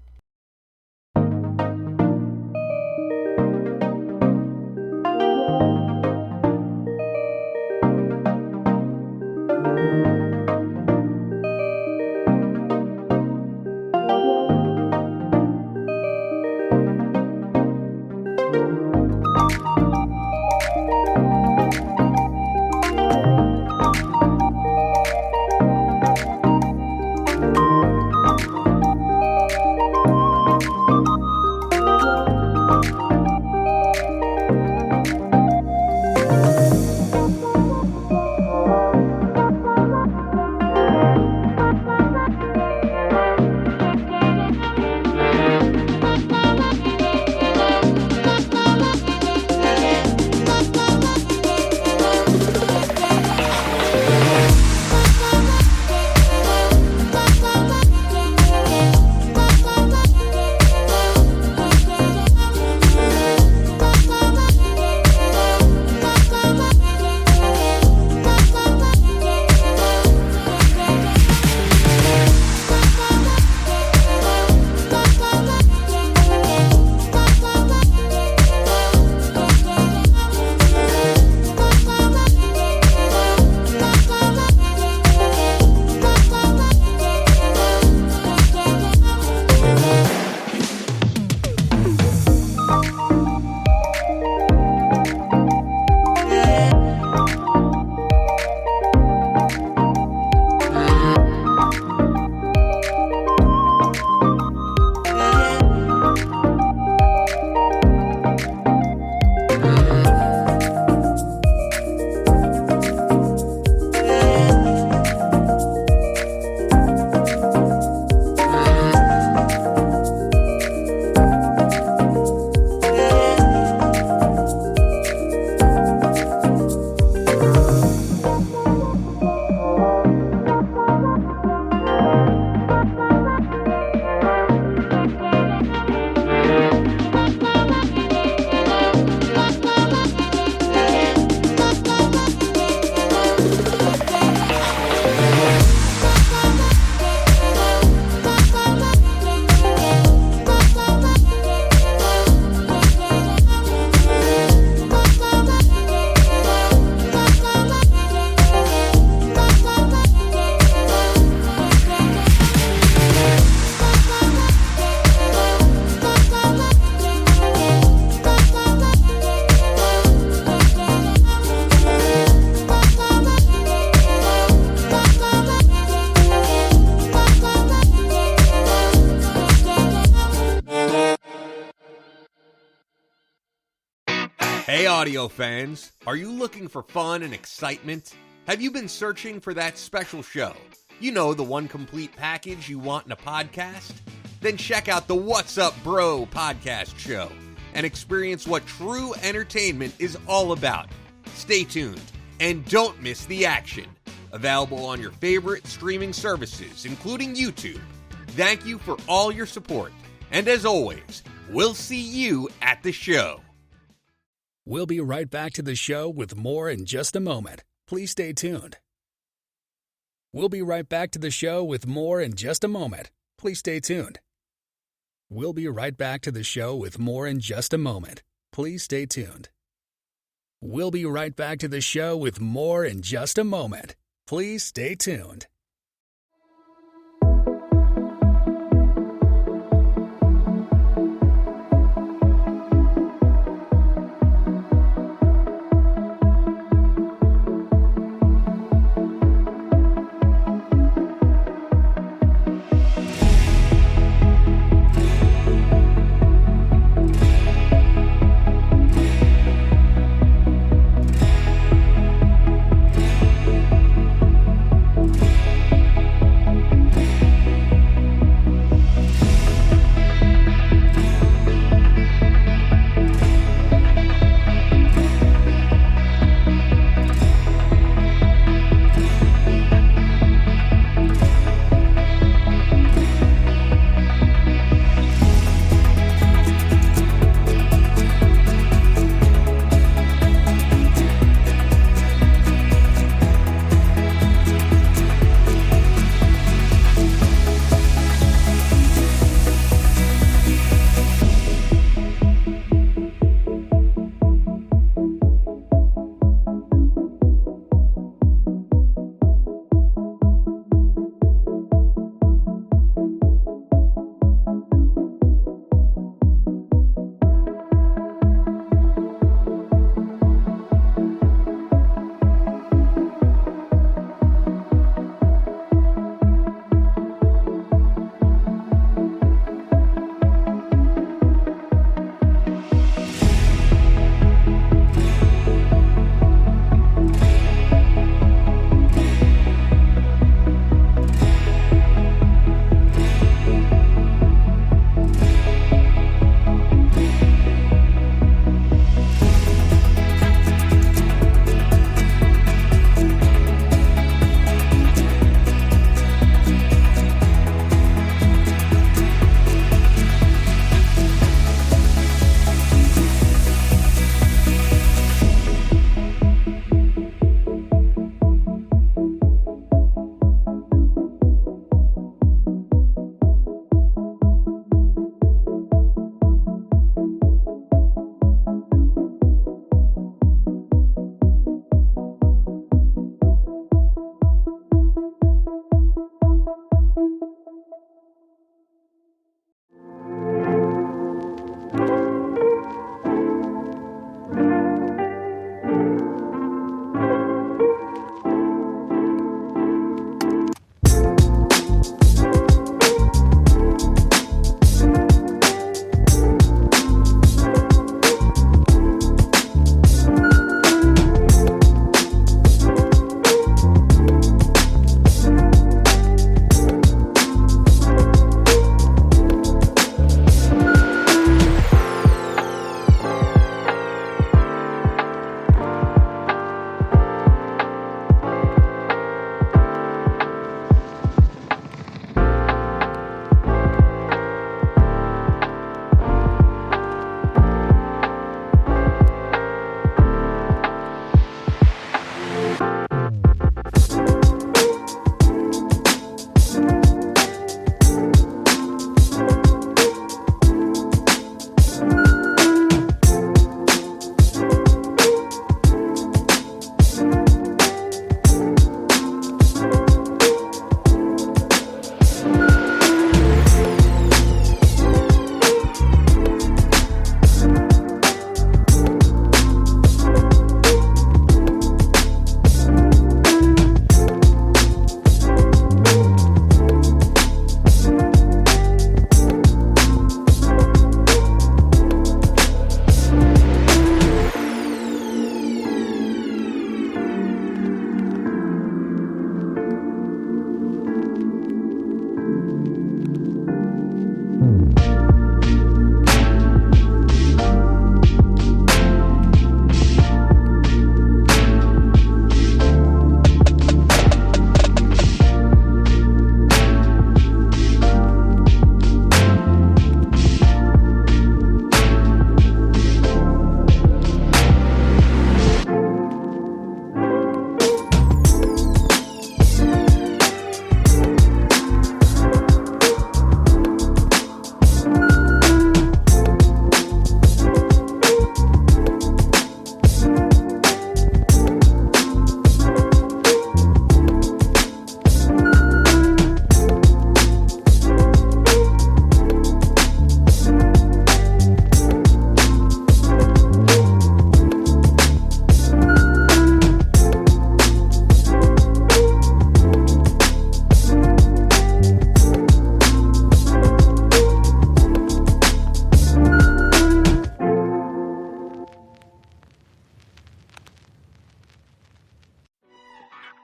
[SPEAKER 4] audio fans, are you looking for fun and excitement? Have you been searching for that special show? You know, the one complete package you want in a podcast? Then check out the What's Up Bro podcast show and experience what true entertainment is all about. Stay tuned and don't miss the action. Available on your favorite streaming services, including YouTube. Thank you for all your support. And as always, we'll see you at the show.
[SPEAKER 1] We'll be right back to the show with more in just a moment. Please stay tuned. We'll be right back to the show with more in just a moment. Please stay tuned. We'll be right back to the show with more in just a moment. Please stay tuned. We'll be right back to the show with more in just a moment. Please stay tuned.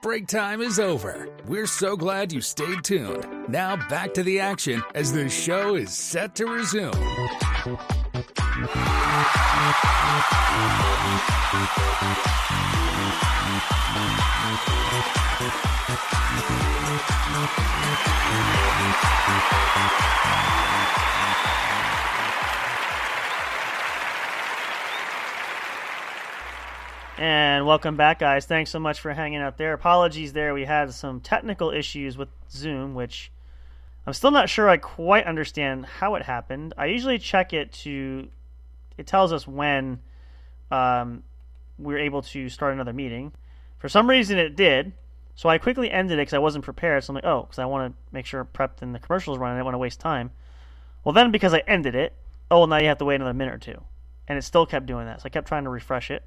[SPEAKER 1] Break time is over. We're so glad you stayed tuned. Now back to the action as the show is set to resume.
[SPEAKER 2] And welcome back, guys. Thanks so much for hanging out there. Apologies there. We had some technical issues with Zoom, which I'm still not sure I quite understand how it happened. I usually check it it tells us when we're able to start another meeting. For some reason it did, so I quickly ended it because I wasn't prepared. So I'm like, oh, because I want to make sure I'm prepped and the commercials running. I don't want to waste time. Well, then because I ended it, well, now you have to wait another minute or two. And it still kept doing that. So I kept trying to refresh it.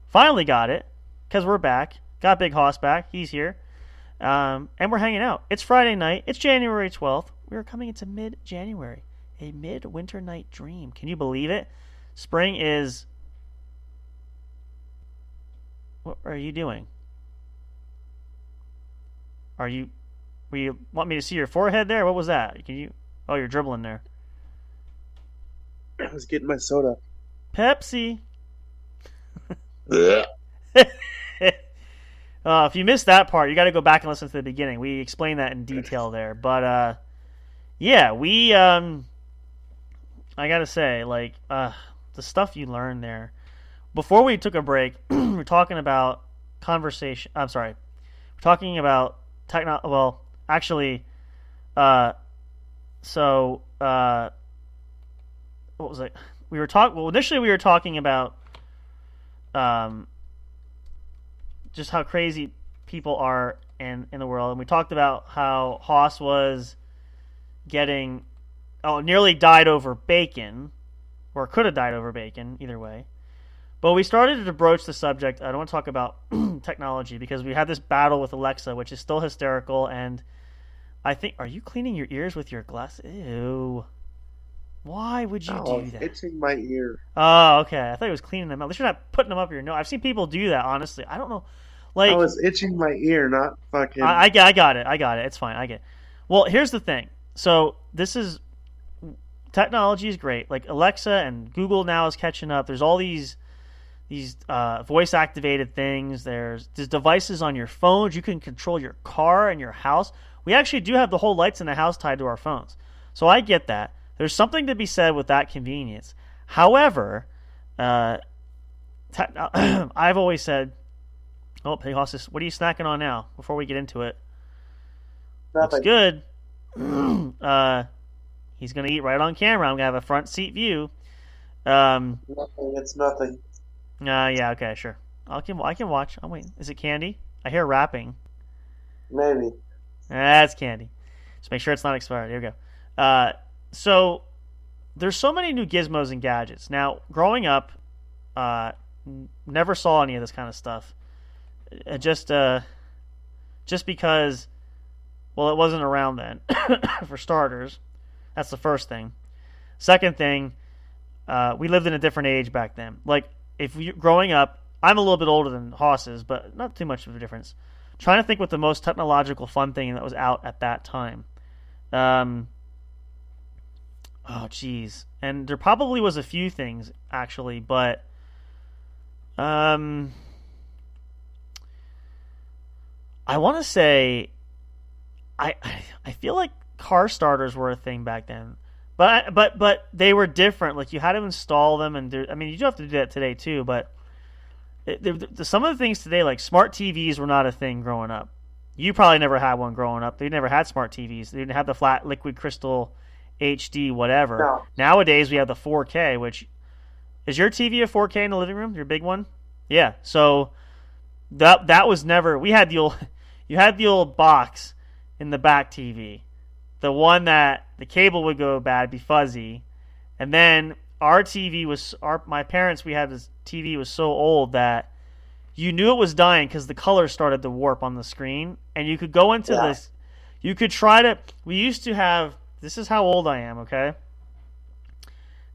[SPEAKER 2] Finally got it, because we're back. Got Big Hoss back. He's here. And we're hanging out. It's Friday night. It's January 12th. We're coming into mid-January. A midwinter night dream. Can you believe it? Spring is... What are you doing? Were you want me to see your forehead there? What was that? Oh, you're dribbling there.
[SPEAKER 3] I was getting my soda.
[SPEAKER 2] Pepsi. If you missed that part, you got to go back and listen to the beginning. We explained that in detail there. But yeah, I gotta say, like, the stuff you learned there. Before we took a break, we're talking about conversation. I'm sorry, we're talking about Well, actually, what was it? Initially we were talking about just how crazy people are in the world, and we talked about how Hoss was nearly died over bacon, or could have died over bacon, either way. But we started to broach the subject. I don't want to talk about technology because we had this battle with Alexa, which is still hysterical, and I think, are you cleaning your ears with your glass? Ew. Why would you do that?
[SPEAKER 3] Itching my ear.
[SPEAKER 2] Oh, okay. I thought he was cleaning them up. At least you're not putting them up your nose. I've seen people do that, honestly. I don't know. Like,
[SPEAKER 3] I was itching my ear, not fucking...
[SPEAKER 2] I got it. It's fine. I get it. Well, here's the thing. So technology is great. Like Alexa and Google now is catching up. There's all these voice-activated things. There's devices on your phones. You can control your car and your house. We actually do have the whole lights in the house tied to our phones. So I get that. There's something to be said with that convenience. However, I've always said, oh, hey, Hoss, what are you snacking on now before we get into it?
[SPEAKER 3] Nothing.
[SPEAKER 2] Looks good. He's going to eat right on camera. I'm going to have a front seat view.
[SPEAKER 3] Nothing. It's nothing.
[SPEAKER 2] Yeah, okay, sure. I can watch. I'll wait. Is it candy? I hear rapping.
[SPEAKER 3] Maybe.
[SPEAKER 2] That's candy. Just make sure it's not expired. Here we go. So there's so many new gizmos and gadgets. Now, growing up, never saw any of this kind of stuff. Just because, well, it wasn't around then, for starters. That's the first thing. Second thing, we lived in a different age back then. Like, growing up, I'm a little bit older than Hoss's, but not too much of a difference. Trying to think what the most technological fun thing that was out at that time. Oh, geez. And there probably was a few things, actually, but... I want to say... I feel like car starters were a thing back then. But they were different. Like, you had to install them, and you do have to do that today, too, but... some of the things today, like smart TVs, were not a thing growing up. You probably never had one growing up. They never had smart TVs. They didn't have the flat liquid crystal HD whatever.
[SPEAKER 3] No.
[SPEAKER 2] Nowadays we have the 4K, which is your TV a 4K in the living room? Your big one? Yeah. So that was never. We had the old. You had the old box in the back TV, the one that the cable would go bad, be fuzzy, and then our TV was my parents. We had this TV was so old that you knew it was dying because the color started to warp on the screen, and you could go into this. You could try to. We used to have. This is how old I am. Okay.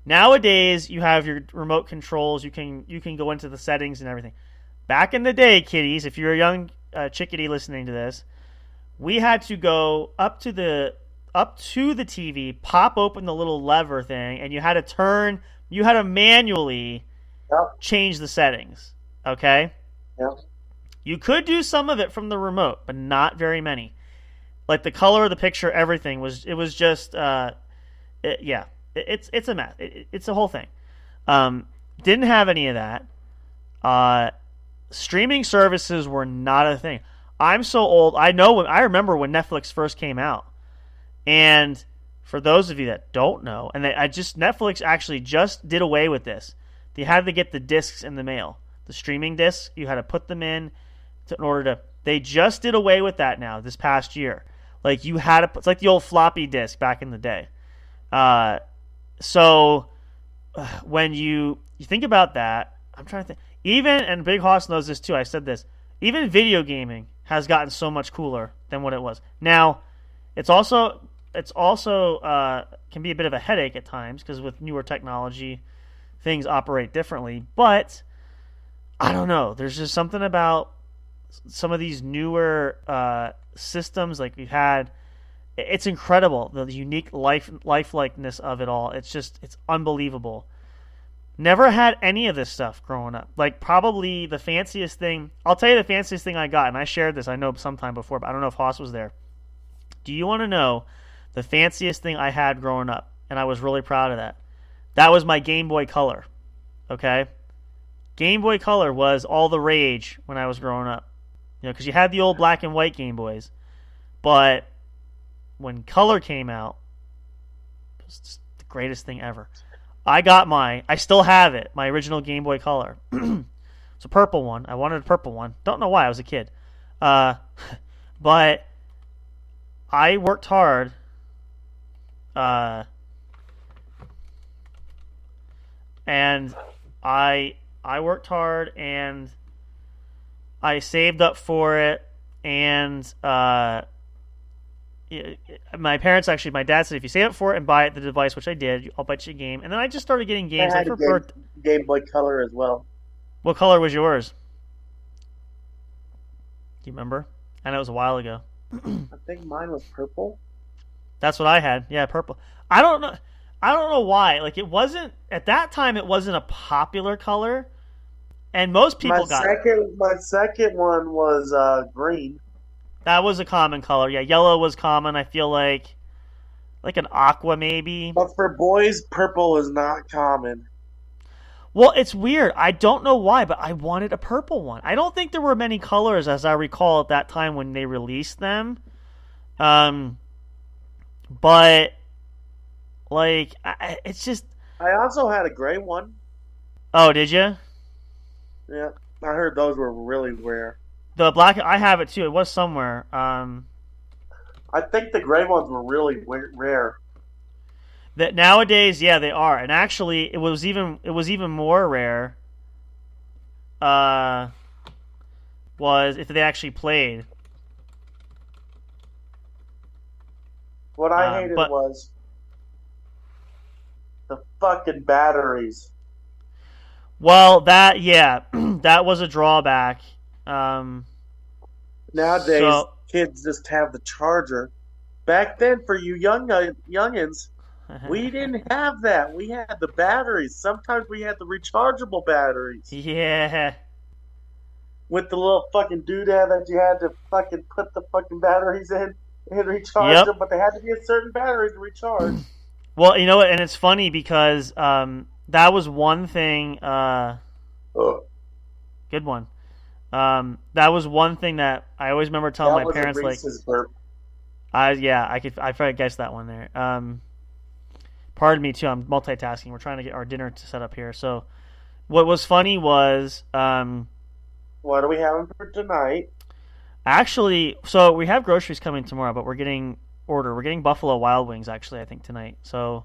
[SPEAKER 2] Nowadays, you have your remote controls. You can go into the settings and everything. Back in the day, kiddies, if you're a Chickadee listening to this, we had to go up to the TV, pop open the little lever thing, and you had to manually change the settings. Okay?
[SPEAKER 3] Yep.
[SPEAKER 2] You could do some of it from the remote, but not very many. Like the color of the picture, everything was just it's a mess. It's a whole thing. Didn't have any of that. Streaming services were not a thing. I'm so old. I remember when Netflix first came out. And for those of you that don't know, and Netflix actually just did away with this. They had to get the discs in the mail. The streaming discs, you had to put them in order to. They just did away with that now this past year. Like you had to. It's like the old floppy disk back in the day. So when you think about that, I'm trying to think. Even, and Big Hoss knows this too, I said this, even video gaming has gotten so much cooler than what it was. Now, it's also can be a bit of a headache at times because with newer technology, things operate differently. But I don't know. There's just something about some of these newer systems like we've had. It's incredible, the unique lifelikeness of it all. It's unbelievable. Never had any of this stuff growing up. Like probably the fanciest thing, I'll tell you the fanciest thing I got, and I shared this, I know sometime before, but I don't know if Hoss was there. Do you want to know the fanciest thing I had growing up? And I was really proud of that. That was my Game Boy Color. Okay? Game Boy Color was all the rage when I was growing up. Because you had the old black and white Game Boys. But when Color came out, it was just the greatest thing ever. I still have it, my original Game Boy Color. It's a purple one. I wanted a purple one. Don't know why, I was a kid. But I worked hard. And I worked hard and I saved up for it, and my dad said, if you save up for it and buy the device, which I did, I'll bet you a game. And then I just started getting games.
[SPEAKER 3] I had a Game Boy Color as well.
[SPEAKER 2] What color was yours? Do you remember? I know it was a while ago.
[SPEAKER 3] I think mine was purple.
[SPEAKER 2] That's what I had. Yeah, purple. I don't know why. Like, it wasn't, at that time, it wasn't a popular color. And most people got it.
[SPEAKER 3] My second one was green.
[SPEAKER 2] That was a common color. Yeah, yellow was common. I feel like an aqua maybe.
[SPEAKER 3] But for boys, purple is not common.
[SPEAKER 2] Well, it's weird. I don't know why, but I wanted a purple one. I don't think there were many colors, as I recall, at that time when they released them. But like, it's just.
[SPEAKER 3] I also had a gray one.
[SPEAKER 2] Oh, did you?
[SPEAKER 3] Yeah, I heard those were really rare.
[SPEAKER 2] The black, I have it too. It was somewhere.
[SPEAKER 3] I think the gray ones were really rare.
[SPEAKER 2] That nowadays, yeah, they are. And actually, it was even more rare. Was if they actually played.
[SPEAKER 3] What I hated was the fucking batteries.
[SPEAKER 2] Well, that that was a drawback.
[SPEAKER 3] Nowadays, kids just have the charger. Back then, for you youngins, we didn't have that. We had the batteries. Sometimes we had the rechargeable batteries.
[SPEAKER 2] Yeah.
[SPEAKER 3] With the little fucking doodad that you had to fucking put the fucking batteries in and recharge them, but they had to be a certain battery to recharge.
[SPEAKER 2] Well, you know what? And it's funny because that was one thing. Good one. That was one thing that I always remember telling my parents, like,
[SPEAKER 3] burp.
[SPEAKER 2] I probably guessed that one there. Pardon me too. I'm multitasking. We're trying to get our dinner set up here. So, what was funny was,
[SPEAKER 3] what are we having for tonight?
[SPEAKER 2] Actually, so we have groceries coming tomorrow, but we're getting Buffalo Wild Wings actually, I think, tonight. So,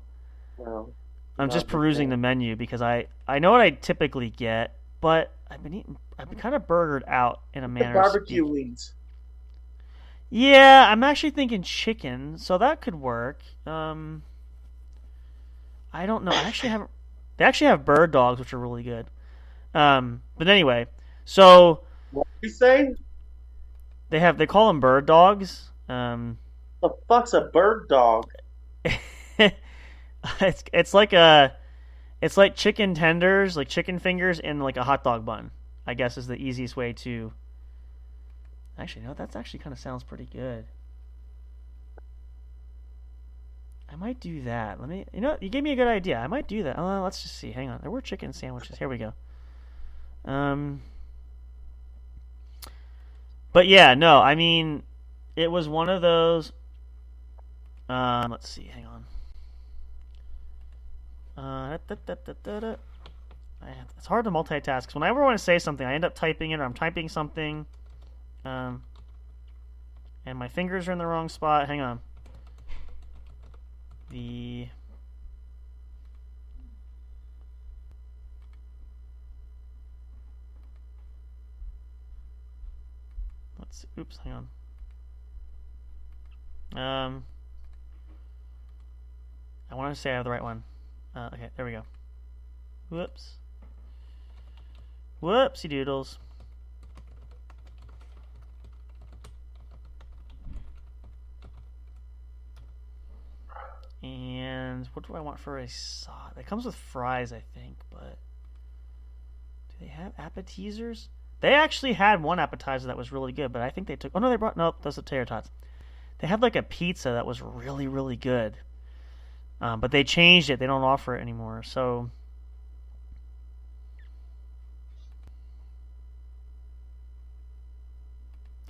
[SPEAKER 2] I'm just perusing the menu because I know what I typically get, but I've been kind of burgered out in a manner.
[SPEAKER 3] Barbecue wings.
[SPEAKER 2] Yeah, I'm actually thinking chicken, so that could work. I don't know. They actually have bird dogs, which are really good. But anyway, so
[SPEAKER 3] what are you saying?
[SPEAKER 2] They call them bird dogs.
[SPEAKER 3] The fuck's a bird dog?
[SPEAKER 2] It's like chicken tenders, like chicken fingers in like a hot dog bun, I guess is the easiest way to. Actually, no, that's actually kind of sounds pretty good. I might do that. You gave me a good idea. I might do that. Let's just see. Hang on. There were chicken sandwiches. Here we go. But yeah, no, I mean, it was one of those. Let's see. Hang on. It's hard to multitask. Whenever I want to say something, I end up typing it, or I'm typing something, and my fingers are in the wrong spot. Hang on. Oops, hang on. I want to say I have the right one. Okay, there we go. Whoops. Whoopsie doodles. And what do I want for a sauce? It comes with fries, I think, but do they have appetizers? They actually had one appetizer that was really good, but I think they took. Oh no, those are tater tots. They had like a pizza that was really, really good, but they changed it. They don't offer it anymore. So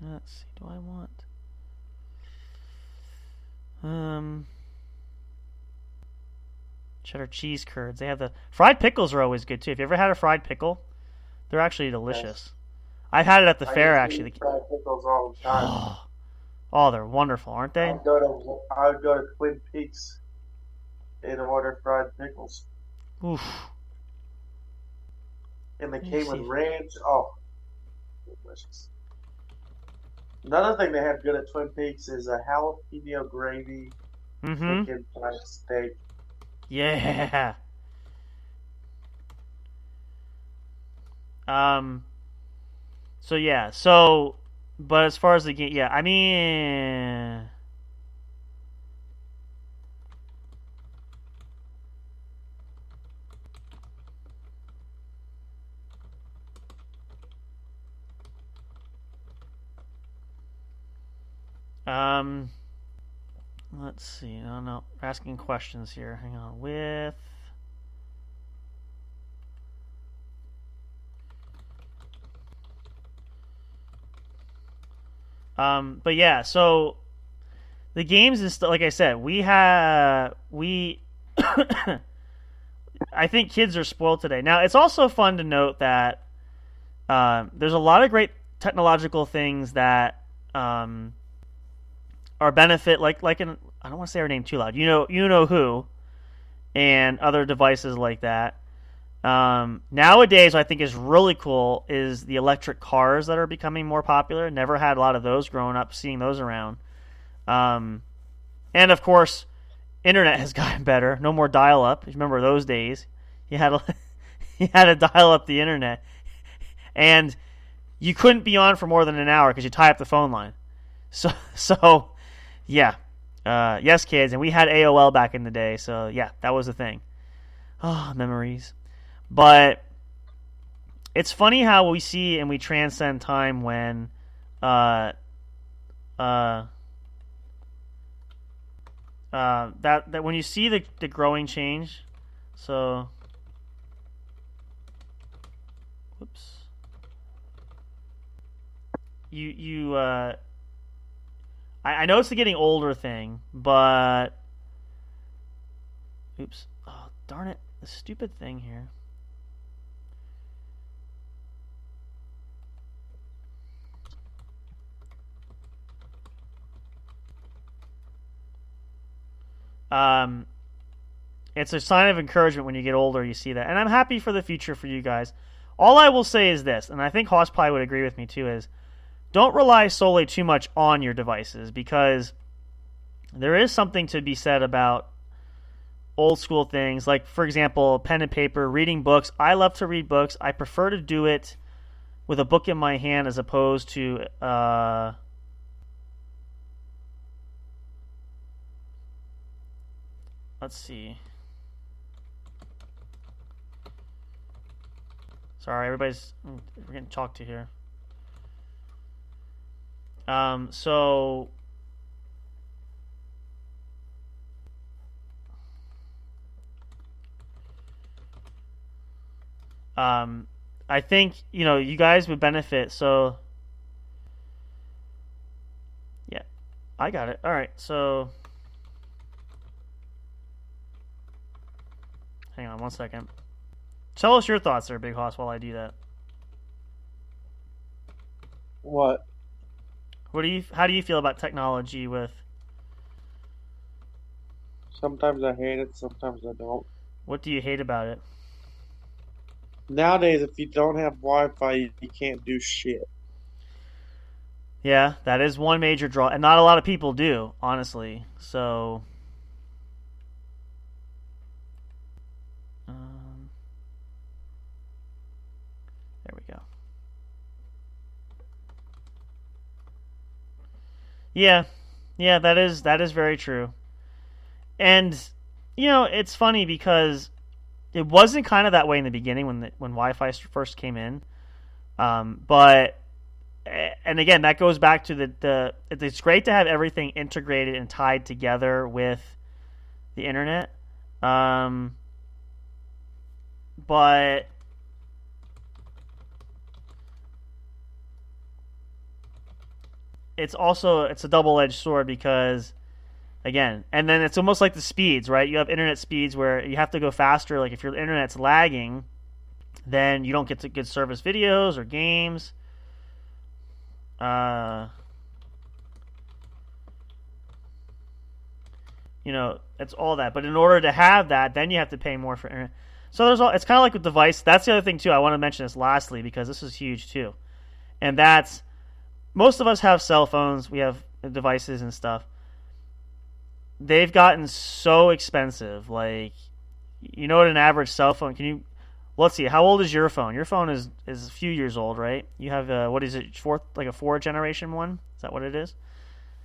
[SPEAKER 2] let's see. Do I want? Cheddar cheese curds. They have the fried pickles are always good too. If you ever had a fried pickle, they're actually delicious. Yes. I've had it at the fair actually.
[SPEAKER 3] Fried pickles all the time.
[SPEAKER 2] Oh, they're wonderful, aren't they?
[SPEAKER 3] I would go to Twin Peaks and order fried pickles.
[SPEAKER 2] Oof.
[SPEAKER 3] And they came with ranch. Oh, delicious. Another thing they have good at Twin Peaks is a jalapeno gravy chicken fried steak.
[SPEAKER 2] Yeah. So yeah. But as far as the game, yeah. I mean, let's see. No, we're asking questions here. Hang on. But yeah, so the games is like I said, I think kids are spoiled today. Now, it's also fun to note that there's a lot of great technological things that are benefit, like in, I don't want to say her name too loud. You know who, and other devices like that. Nowadays, what I think is really cool is the electric cars that are becoming more popular. Never had a lot of those growing up, seeing those around. And of course, internet has gotten better. No more dial-up. Remember those days? You had to dial up the internet, and you couldn't be on for more than an hour because you tie up the phone line. So yeah, yes, kids, and we had AOL back in the day. So yeah, that was the thing. Oh, memories. But it's funny how we see and we transcend time when that when you see the growing change. So whoops. I know it's the getting older thing, but oops. Oh, darn it. The stupid thing here. It's a sign of encouragement when you get older, you see that. And I'm happy for the future for you guys. All I will say is this, and I think Hoss probably would agree with me too, is don't rely solely too much on your devices, because there is something to be said about old school things, like, for example, pen and paper, reading books. I love to read books. I prefer to do it with a book in my hand as opposed to let's see. Sorry, we're getting talked to here. So I think, you guys would benefit. So yeah, I got it. All right. So hang on one second. Tell us your thoughts there, Big Hoss, while I do that.
[SPEAKER 3] What?
[SPEAKER 2] How do you feel about technology with...
[SPEAKER 3] Sometimes I hate it, sometimes I don't.
[SPEAKER 2] What do you hate about it?
[SPEAKER 3] Nowadays, if you don't have Wi-Fi, you can't do shit.
[SPEAKER 2] Yeah, that is one major draw, and not a lot of people do, honestly. So, there we go. Yeah, that is very true. And it's funny because it wasn't kind of that way in the beginning when Wi-Fi first came in. But and again, that goes back to it's great to have everything integrated and tied together with the internet. But it's a double-edged sword because, again, and then it's almost like the speeds, right? You have internet speeds where you have to go faster. Like if your internet's lagging, then you don't get to good service videos or games. It's all that. But in order to have that, then you have to pay more for internet. So it's kind of like with device. That's the other thing too. I want to mention this lastly because this is huge too, and that's most of us have cell phones. We have devices and stuff. They've gotten so expensive. Like, what an average cell phone let's see, how old is your phone? Your phone is a few years old, right? You have what is it, fourth generation one? Is that what it is?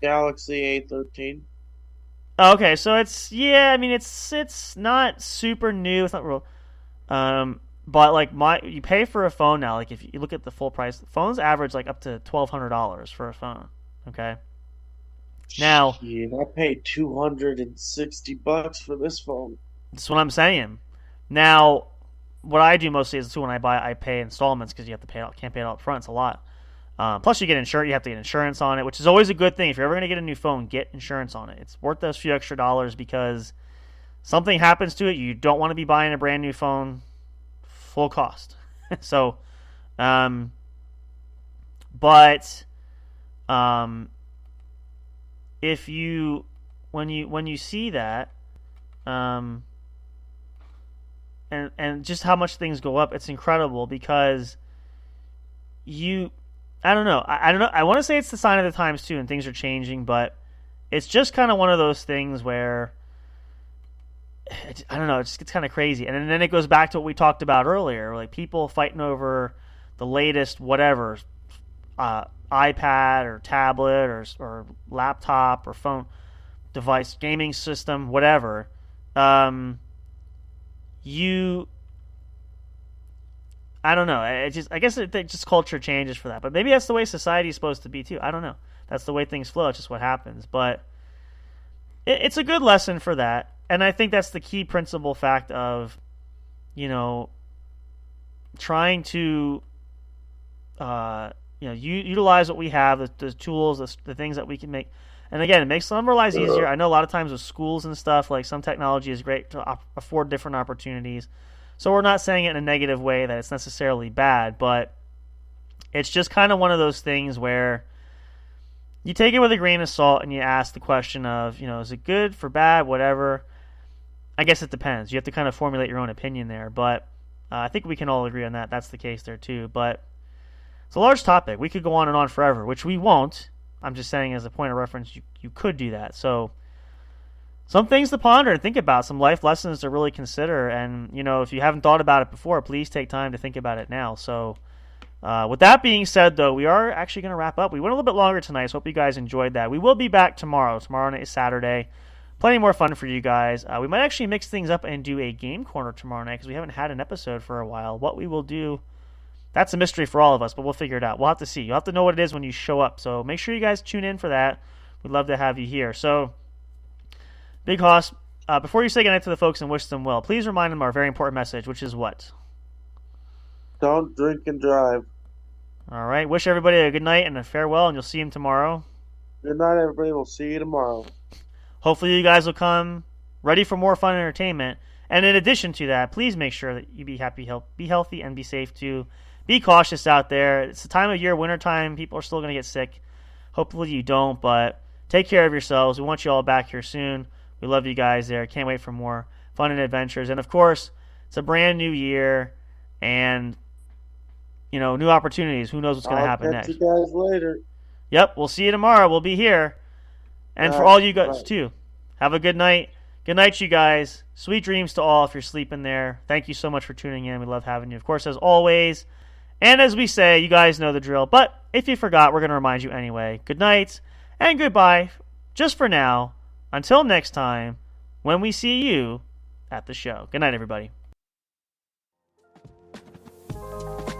[SPEAKER 3] Galaxy A13.
[SPEAKER 2] Okay, so it's not super new. It's not real. But like you pay for a phone now. Like if you look at the full price, phones average like up to $1,200 for a phone. Okay. Now,
[SPEAKER 3] shit, I paid $260 for this phone.
[SPEAKER 2] That's what I'm saying. Now, what I do mostly is when I pay installments because you have to pay it. Can't pay it all up front. It's a lot. Plus, you have to get insurance on it, which is always a good thing. If you're ever going to get a new phone, get insurance on it. It's worth those few extra dollars because something happens to it. You don't want to be buying a brand new phone full cost. So, if when you see that, and just how much things go up, it's incredible because I don't know. I don't know. I want to say it's the sign of the times too, and things are changing, but it's just kind of one of those things where I don't know. It just gets kind of crazy, and then it goes back to what we talked about earlier, like people fighting over the latest whatever iPad or tablet or laptop or phone device, gaming system, whatever. I don't know. I guess just culture changes for that. But maybe that's the way society is supposed to be too. I don't know. That's the way things flow. It's just what happens. But it's a good lesson for that. And I think that's the key principal fact of, trying to, utilize what we have, the tools, the things that we can make. And again, it makes some of our lives easier. I know a lot of times with schools and stuff, like some technology is great to afford different opportunities. So we're not saying it in a negative way that it's necessarily bad, but it's just kind of one of those things where you take it with a grain of salt and you ask the question of, is it good for bad, whatever. I guess it depends. You have to kind of formulate your own opinion there, but I think we can all agree on that. That's the case there too, but it's a large topic. We could go on and on forever, which we won't. I'm just saying as a point of reference, you could do that. So some things to ponder and think about, some life lessons to really consider. And, if you haven't thought about it before, please take time to think about it now. So with that being said, though, we are actually going to wrap up. We went a little bit longer tonight, so hope you guys enjoyed that. We will be back tomorrow. Tomorrow night is Saturday. plenty more fun for you guys. We might actually mix things up and do a game corner tomorrow night because we haven't had an episode for a while. What we will do, that's a mystery for all of us, but we'll figure it out. We'll have to see. You'll have to know what it is when you show up. So make sure you guys tune in for that. We'd love to have you here. So, Big Hoss, before you say goodnight to the folks and wish them well, please remind them our very important message, which is what?
[SPEAKER 3] Don't drink and drive.
[SPEAKER 2] All right. Wish everybody a good night and a farewell, and you'll see them tomorrow.
[SPEAKER 3] Good night, everybody. We'll see you tomorrow.
[SPEAKER 2] Hopefully you guys will come ready for more fun and entertainment. And in addition to that, please make sure that you be healthy, and be safe too. Be cautious out there. It's the time of year, wintertime. People are still going to get sick. Hopefully you don't, but take care of yourselves. We want you all back here soon. We love you guys there. Can't wait for more fun and adventures. And, of course, it's a brand new year and, new opportunities. Who knows what's going to happen next.
[SPEAKER 3] I'll catch you guys later.
[SPEAKER 2] Yep, we'll see you tomorrow. We'll be here. And for all you guys, too, have a good night. Good night, you guys. Sweet dreams to all if you're sleeping there. Thank you so much for tuning in. We love having you. Of course, as always, and as we say, you guys know the drill. But if you forgot, we're going to remind you anyway. Good night and goodbye, just for now. Until next time, when we see you at the show. Good night, everybody.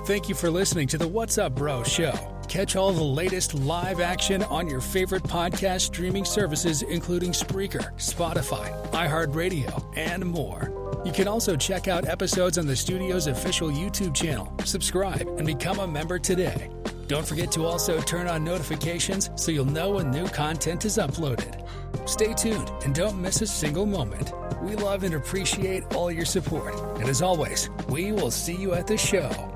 [SPEAKER 1] Thank you for listening to the What's Up Bro show. Catch all the latest live action on your favorite podcast streaming services, including Spreaker, Spotify, iHeartRadio, and more. You can also check out episodes on the studio's official YouTube channel. Subscribe and become a member today. Don't forget to also turn on notifications so you'll know when new content is uploaded. Stay tuned and don't miss a single moment. We love and appreciate all your support. And as always, we will see you at the show.